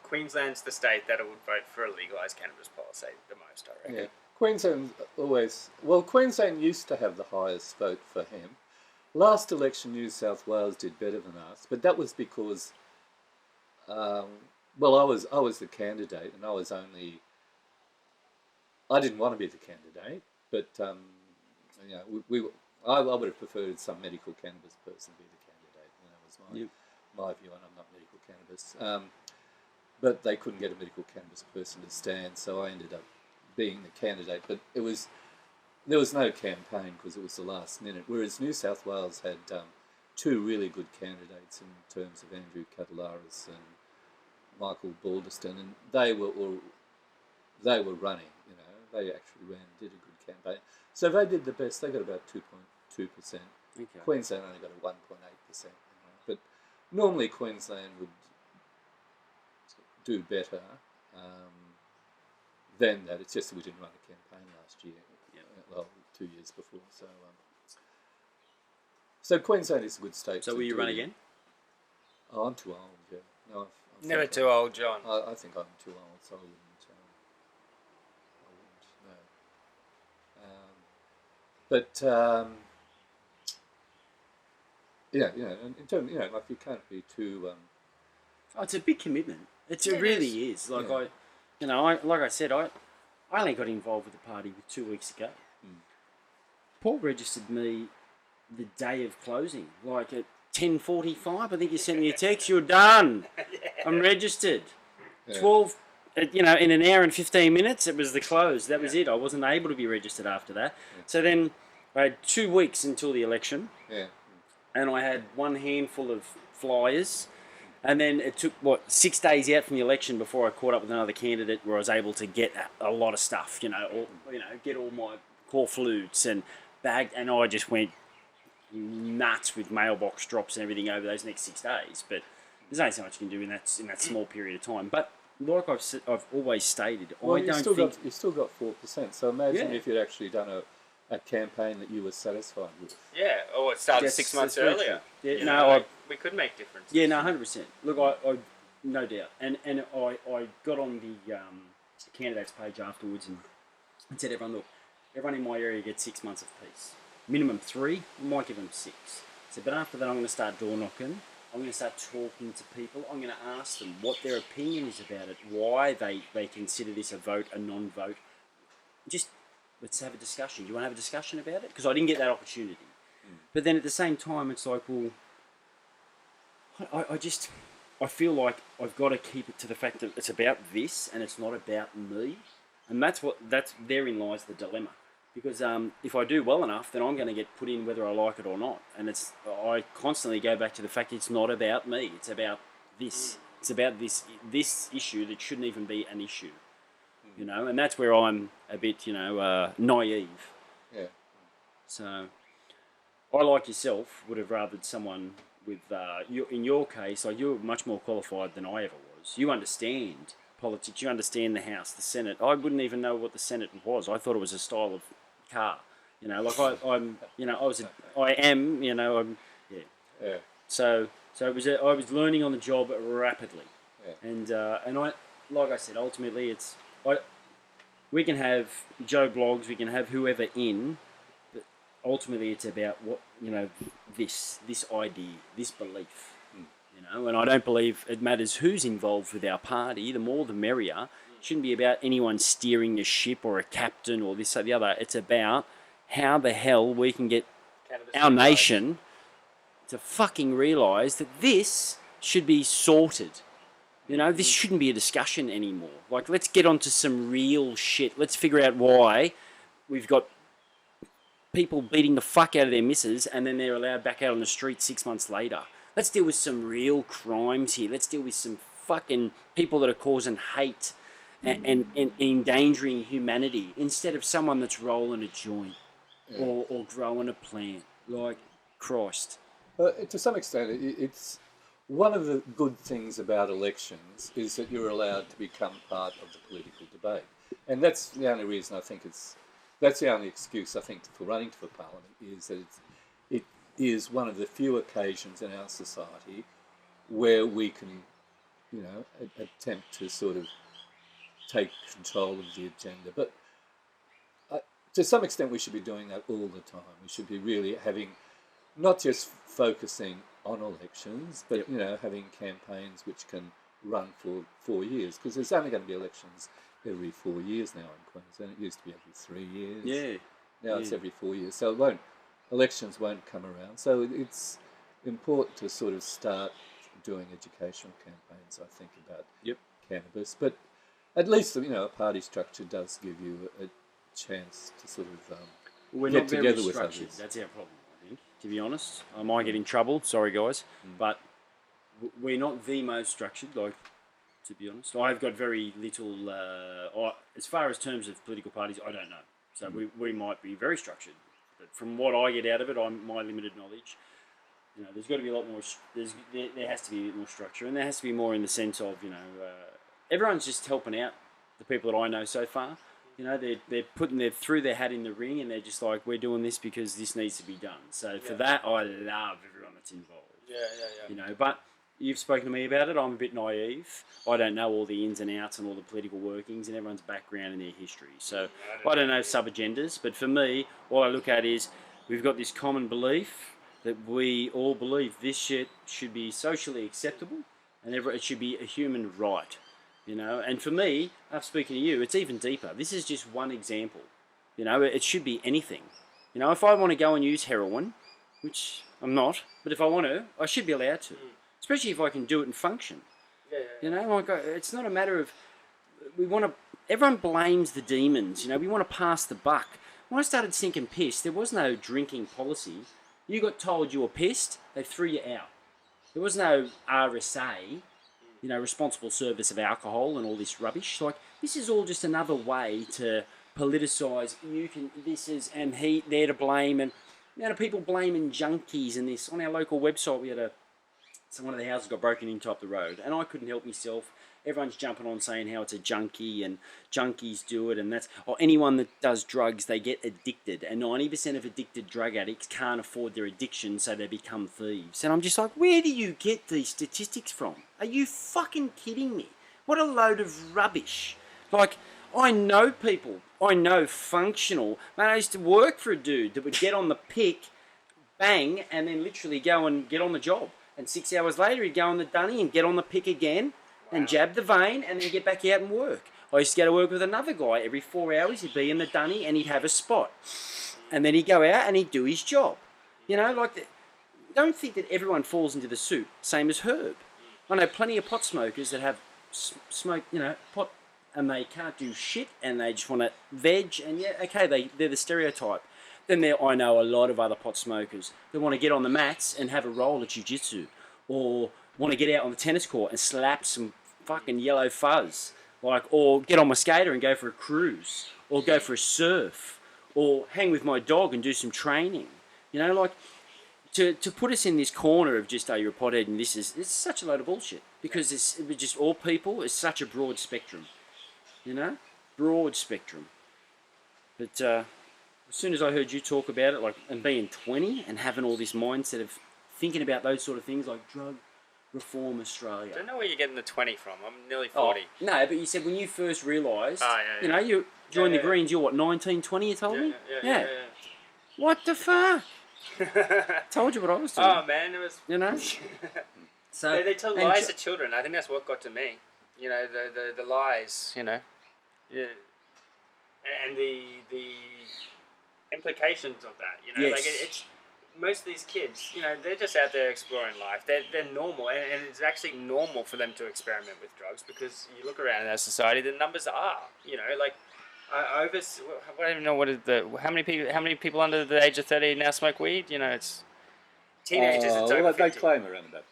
Queensland's the state that would vote for a legalised cannabis policy the most, I reckon. Yeah. Queensland used to have the highest vote for hemp. Last election, New South Wales did better than us, but that was because, I was the candidate, and I didn't want to be the candidate, but I would have preferred some medical cannabis person be the candidate. That was my view, and I'm not medical cannabis. But they couldn't get a medical cannabis person to stand, so I ended up being the candidate. But there was no campaign because it was the last minute. Whereas New South Wales had two really good candidates in terms of Andrew Catalaris and Michael Balderston, and they were running. They actually did a good campaign. So they did the best. They got about 2.2%. Okay. Queensland only got a 1.8%. But normally Queensland would do better than that. It's just that we didn't run a campaign last year. Well, 2 years before. So Queensland is a good state. So will you run again? Oh, I'm too old. Yeah. No, Never too old, John. I think I'm too old, so I wouldn't. In terms, like you can't be too. It's a big commitment. It really is. Like like I said, I only got involved with the party 2 weeks ago. Paul registered me the day of closing, like at 10:45. I think you sent me a text. You're done. I'm registered. 12. In an hour and 15 minutes, it was the close. That was it. I wasn't able to be registered after that. So then I had 2 weeks until the election. Yeah. And I had one handful of flyers. And then it took, 6 days out from the election before I caught up with another candidate where I was able to get a lot of stuff, get all my core flutes and bagged. And I just went nuts with mailbox drops and everything over those next 6 days. But there's only so much you can do in that small period of time. But like I've always stated, you still got 4%. So imagine if you'd actually done a campaign that you were satisfied with. Yeah, or it started 6 months earlier. Yeah, we could make difference. Yeah, no, 100%. Look, I no doubt, and I got on the candidates page afterwards and said, everyone in my area gets 6 months of peace, minimum 3. I might give them 6. So, but after that, I'm going to start door knocking. I'm going to start talking to people. I'm going to ask them what their opinion is about it, why they consider this a vote, a non-vote. Just let's have a discussion. Do you want to have a discussion about it? Because I didn't get that opportunity. But then at the same time, it's like, well, I feel like I've got to keep it to the fact that it's about this and it's not about me. And therein lies the dilemma. Because if I do well enough, then I'm going to get put in whether I like it or not. And I constantly go back to the fact it's not about me. It's about this. It's about this issue that shouldn't even be an issue. You know, and that's where I'm a bit, naive. Yeah. So, I, like yourself, would have rathered someone with, in your case, like you're much more qualified than I ever was. You understand politics, you understand the House, the Senate. I wouldn't even know what the Senate was. I thought it was a style of car. You know, like I am, Yeah. So it was I was learning on the job rapidly. Yeah. And I, like I said, ultimately we can have Joe Blogs, we can have whoever in, but ultimately it's about what, this idea, this belief, and I don't believe it matters who's involved with our party. The more the merrier. It shouldn't be about anyone steering a ship or a captain or this or the other. It's about how the hell we can get our nation to fucking realise that this should be sorted. This shouldn't be a discussion anymore. Like, let's get onto some real shit. Let's figure out why we've got people beating the fuck out of their missus and then they're allowed back out on the street 6 months later. Let's deal with some real crimes here. Let's deal with some fucking people that are causing hate and endangering humanity instead of someone that's rolling a joint or growing a plant. Like, Christ. To some extent, it's one of the good things about elections is that you're allowed to become part of the political debate. And that's the only reason I think that's the only excuse I think for running for Parliament is that it is one of the few occasions in our society where we can, attempt to sort of take control of the agenda. But to some extent we should be doing that all the time. We should be really having, not just focusing on elections, but having campaigns which can run for 4 years, because there's only going to be elections every 4 years now in Queensland. It used to be every 3 years. Yeah. Now it's every 4 years, so elections won't come around. So it's important to sort of start doing educational campaigns, I think, about cannabis. But at least a party structure does give you a chance to sort of get together with others. That's our problem, I think. To be honest, I might get in trouble. Sorry, guys, but we're not the most structured. Like, to be honest, I've got very little. As far as terms of political parties, I don't know. So we might be very structured, but from what I get out of it, my limited knowledge, there's got to be a lot more. There has to be a bit more structure, and there has to be more in the sense of everyone's just helping out the people that I know so far. They're threw their hat in the ring, and they're just like, we're doing this because this needs to be done. So for that, I love everyone that's involved. Yeah. But you've spoken to me about it. I'm a bit naive. I don't know all the ins and outs and all the political workings and everyone's background and their history. So I don't know sub-agendas. But for me, all I look at is we've got this common belief that we all believe this shit should be socially acceptable and it should be a human right. And for me, after speaking to you, it's even deeper. This is just one example. It should be anything. If I want to go and use heroin, which I'm not, but if I want to, I should be allowed to. Especially if I can do it and function. It's not a matter of everyone blames the demons. We want to pass the buck. When I started sinking piss, there was no drinking policy. You got told you were pissed, they threw you out. There was no RSA. Responsible service of alcohol and all this rubbish. Like, this is all just another way to politicise. They're to blame, and people blaming junkies and this. On our local website, we had one of the houses got broken into up the road, and I couldn't help myself. Everyone's jumping on saying how it's a junkie and junkies do it, and or anyone that does drugs, they get addicted, and 90% of addicted drug addicts can't afford their addiction, so they become thieves. And I'm just like, where do you get these statistics from? Are you fucking kidding me? What a load of rubbish. Like, I know people, I know functional. Man, I used to work for a dude that would get on the pick, bang, and then literally go and get on the job. And 6 hours later, he'd go on the dunny and get on the pick again. and jab the vein and then get back out and work. I used to go to work with another guy every 4 hours. He'd be in the dunny and he'd have a spot. And then he'd go out and he'd do his job. You know, like, don't think that everyone falls into the suit, same as Herb. I know plenty of pot smokers that have smoke, you know, pot, and they can't do shit and they just want to veg, and yeah, okay, they're the stereotype. Then I know a lot of other pot smokers that want to get on the mats and have a roll at jiu-jitsu, or want to get out on the tennis court and slap some fucking yellow fuzz, like, or get on my skater and go for a cruise, or go for a surf, or hang with my dog and do some training. You know, like, to put us in this corner of just, oh, you're a pothead and it's such a load of bullshit, because it's just all people. It's such a broad spectrum, you know, broad spectrum. But as soon as I heard you talk about it, like, and being 20 and having all this mindset of thinking about those sort of things like drug reform Australia. I don't know where you're getting the 20 from. I'm nearly 40. Oh, no, but you said when you first realised, yeah. you know, you joined the Greens, you're what, 19, 20, you told me? Yeah. What the fuck? Told you what I was doing. Oh man, it was. You know. So they tell lies to children. I think that's what got to me. You know, the lies. You know, yeah, and the implications of that. You know, yes. like it's most of these kids. You know, they're just out there exploring life. They're normal, and it's actually normal for them to experiment with drugs, because you look around in our society, the numbers are. You know, like. I don't even know what is how many people under the age of 30 now smoke weed. You know, it's teenagers. It's over 50. They claim around about.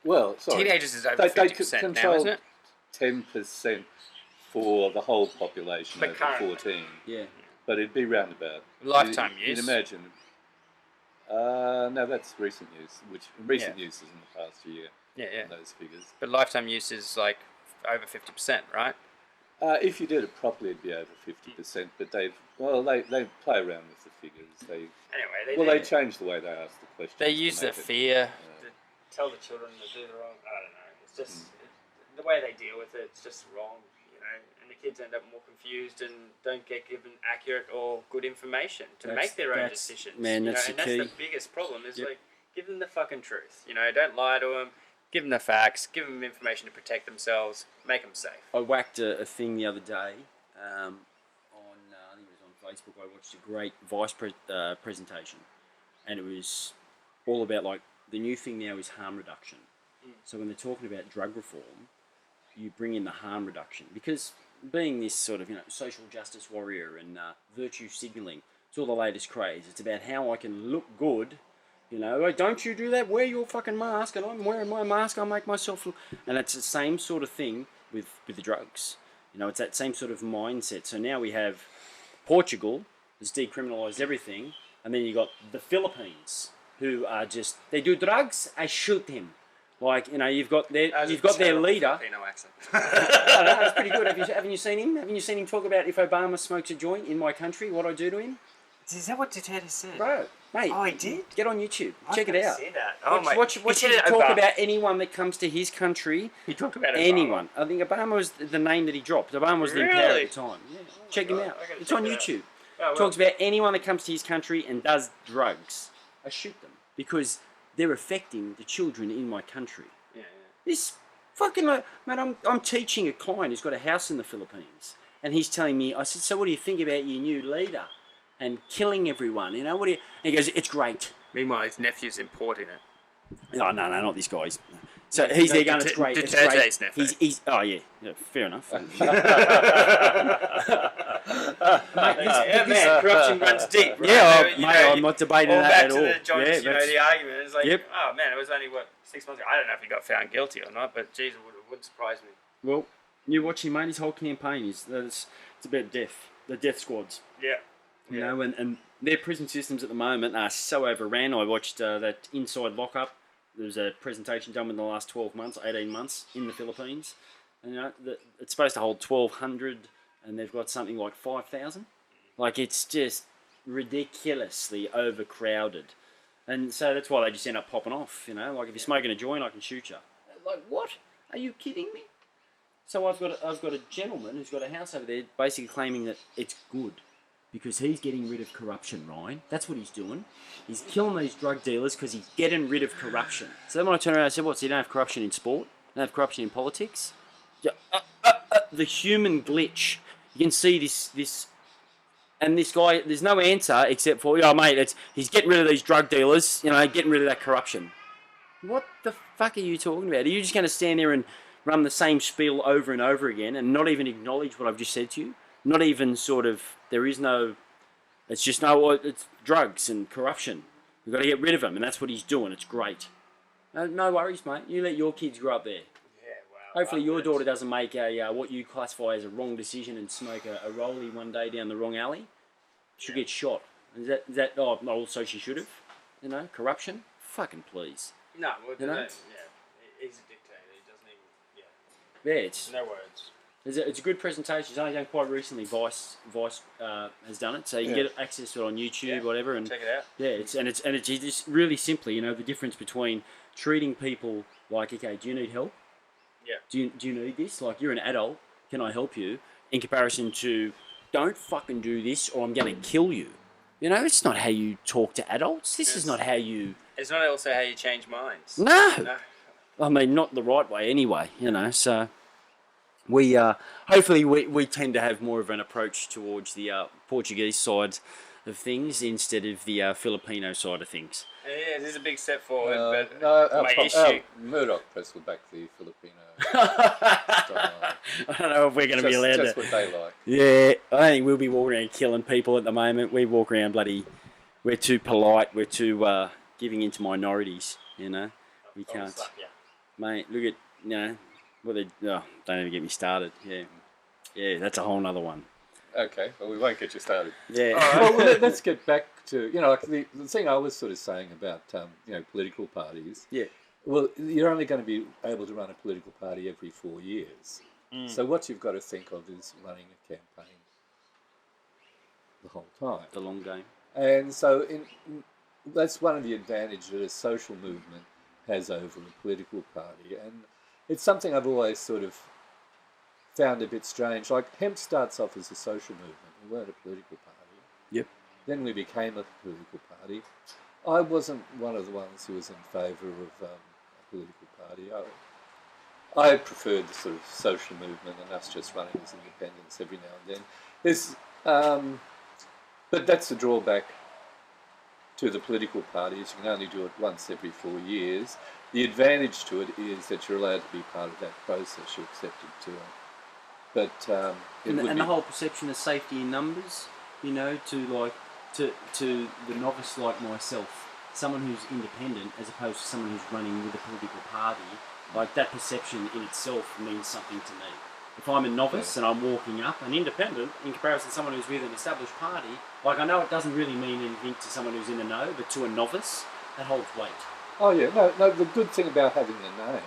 Well, sorry, teenagers is over 50% now, isn't it? 10% for the whole population But over 14. Yeah, but it'd be roundabout. Lifetime use. You'd imagine. No, that's recent use. Recent use is in the past year. Yeah. Those figures. But lifetime use is like over 50%, right? If you did it properly, it'd be over 50%. But they play around with the figures. They change the way they ask the question. They use the fear to tell the children to do the wrong. I don't know. It's just the way they deal with it. It's just wrong, you know. And the kids end up more confused and don't get given accurate or good information to make their own decisions. Man, that's the the key. That's the biggest problem. Is like, give them the fucking truth. You know, don't lie to them. Give them the facts, give them information to protect themselves, make them safe. I whacked a thing the other day I think it was on Facebook. I watched a great Vice presentation, and it was all about, like, the new thing now is harm reduction. So when they're talking about drug reform, you bring in the harm reduction, because being this sort of, you know, social justice warrior and virtue signalling, it's all the latest craze. It's about how I can look good. You know, like, don't you do that, wear your fucking mask, and I'm wearing my mask, I'll make myself look... And it's the same sort of thing with the drugs. You know, it's that same sort of mindset. So now we have Portugal has decriminalised everything, and then you got the Philippines, who are just... They do drugs, I shoot him. Like, you know, you've got their leader... Filipino accent. I don't know, it's pretty good. Haven't you seen him? Haven't you seen him talk about, if Obama smokes a joint in my country, what I do to him? Is that what Duterte said? Bro, mate. Oh, he did? Get on YouTube. Check it out. See that. Oh, Watch him talk about anyone that comes to his country. He talked about anyone. I think Obama was the name that he dropped. Obama was the in power at the time. Yeah. Check him out. It's on YouTube. Talks about anyone that comes to his country and does drugs. I shoot them, because they're affecting the children in my country. Yeah. This fucking... Man, I'm teaching a client who's got a house in the Philippines, and he's telling me, I said, so what do you think about your new leader? And killing everyone, you know, what do you... And he goes, it's great. Meanwhile, his nephew's importing it. No, not these guys. So he's there going, it's great, it's Duterte's great. nephew. He's oh yeah, fair enough. Man, corruption runs deep. Right? Yeah, I'm not debating that at all. Back to the joints, the argument. It's like, Yep. oh man, it was only, 6 months ago. I don't know if he got found guilty or not, but geez, it would surprise me. Well, you watch him, mate, his whole campaign it's about death. The death squads. Yeah. You know, and their prison systems at the moment are so overran. I watched that Inside Lockup. There was a presentation done in the last 12 months, 18 months in the Philippines. And, you know, it's supposed to hold 1,200, and they've got something like 5,000. Like, it's just ridiculously overcrowded. And so that's why they just end up popping off, you know. Like, if you're smoking a joint, I can shoot you. Like, what? Are you kidding me? So I've got a gentleman who's got a house over there basically claiming that it's good, because he's getting rid of corruption, Ryan. That's what he's doing. He's killing these drug dealers because he's getting rid of corruption. So then when I turn around and said, what, so you don't have corruption in sport? You don't have corruption in politics? the human glitch. You can see this, and this guy. There's no answer except for, oh mate, he's getting rid of these drug dealers. You know, getting rid of that corruption. What the fuck are you talking about? Are you just going to stand there and run the same spiel over and over again and not even acknowledge what I've just said to you? Not even sort of, there is no, it's just no, it's drugs and corruption. We've got to get rid of him, and that's what he's doing. It's great. No worries, mate. You let your kids grow up there. Yeah, wow. Hopefully your daughter doesn't make a what you classify as a wrong decision and smoke a rollie one day down the wrong alley. She'll get shot. Is that? Oh, also she should have. You know, corruption. Fucking please. No, well, You know? yeah. He's a dictator. He doesn't even. Yeah. Yeah, it's No words. it's a good presentation. It's only done quite recently. Vice has done it, so you can get access to it on YouTube, whatever. And Check it out. yeah, it's just really simply, you know, the difference between treating people like, okay, do you need help? Yeah. Do you need this? Like, you're an adult. Can I help you? In comparison to, don't fucking do this or I'm going to kill you. You know, it's not how you talk to adults. This is not how you... It's not also how you change minds. No. I mean, not the right way anyway, you know, so... We hopefully we tend to have more of an approach towards the Portuguese side of things instead of the Filipino side of things. Yeah, this is a big step forward, but No, my issue... Murdoch Press will back the Filipino style. I don't know if we're going to be allowed Just to. what they like. Yeah, I think we'll be walking around killing people at the moment. We walk around we're too polite. We're too giving into minorities. You know, we can't. slap ya. Mate, look at don't even get me started. Yeah, that's a whole nother one. Okay, well, we won't get you started. Yeah. Well, let's get back to, you know, like the thing I was sort of saying about, you know, political parties. Yeah. Well, you're only going to be able to run a political party every 4 years. So what you've got to think of is running a campaign the whole time. The long game. And so that's one of the advantages that a social movement has over a political party. And it's something I've always sort of found a bit strange. Like, hemp starts off as a social movement. We weren't a political party. Yep. Then we became a political party. I wasn't one of the ones who was in favour of a political party. I preferred the sort of social movement and us just running as independents every now and then. But that's the drawback to the political parties. You can only do it once every 4 years. The advantage to it is that you're allowed to be part of that process. You're accepted to it. But and the whole perception of safety in numbers, you know, to the novice like myself, someone who's independent as opposed to someone who's running with a political party, like that perception in itself means something to me. If I'm a novice and I'm walking up, an independent, in comparison to someone who's with an established party, like, I know it doesn't really mean anything to someone who's in the know, but to a novice, that holds weight. Oh yeah, no. The good thing about having the name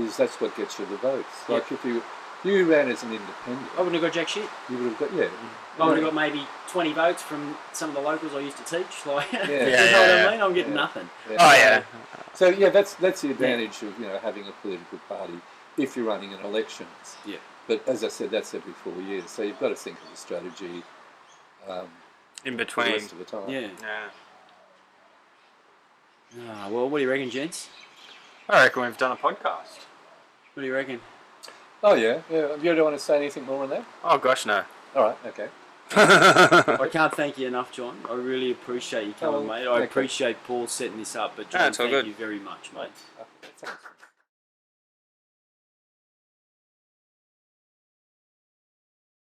is that's what gets you the votes. Like, if you ran as an independent, I wouldn't have got jack shit. you would have got I would have got maybe 20 votes from some of the locals I used to teach. Like, you know Yeah. what I mean? I'm getting nothing. Yeah. Oh, yeah. So yeah, that's the advantage of, you know, having a political party if you're running in elections. Yeah. But as I said, that's every 4 years. So you've got to think of a strategy In the between. rest of the time. Yeah. Yeah. Well, what do you reckon, gents? I reckon we've done a podcast. What do you reckon? Oh yeah. You don't want to say anything more on that? Oh, gosh, no. All right. Okay. I can't thank you enough, John. I really appreciate you coming, mate. I okay. appreciate Paul setting this up, but No, John, it's all thank good. you very much, mate. Thanks.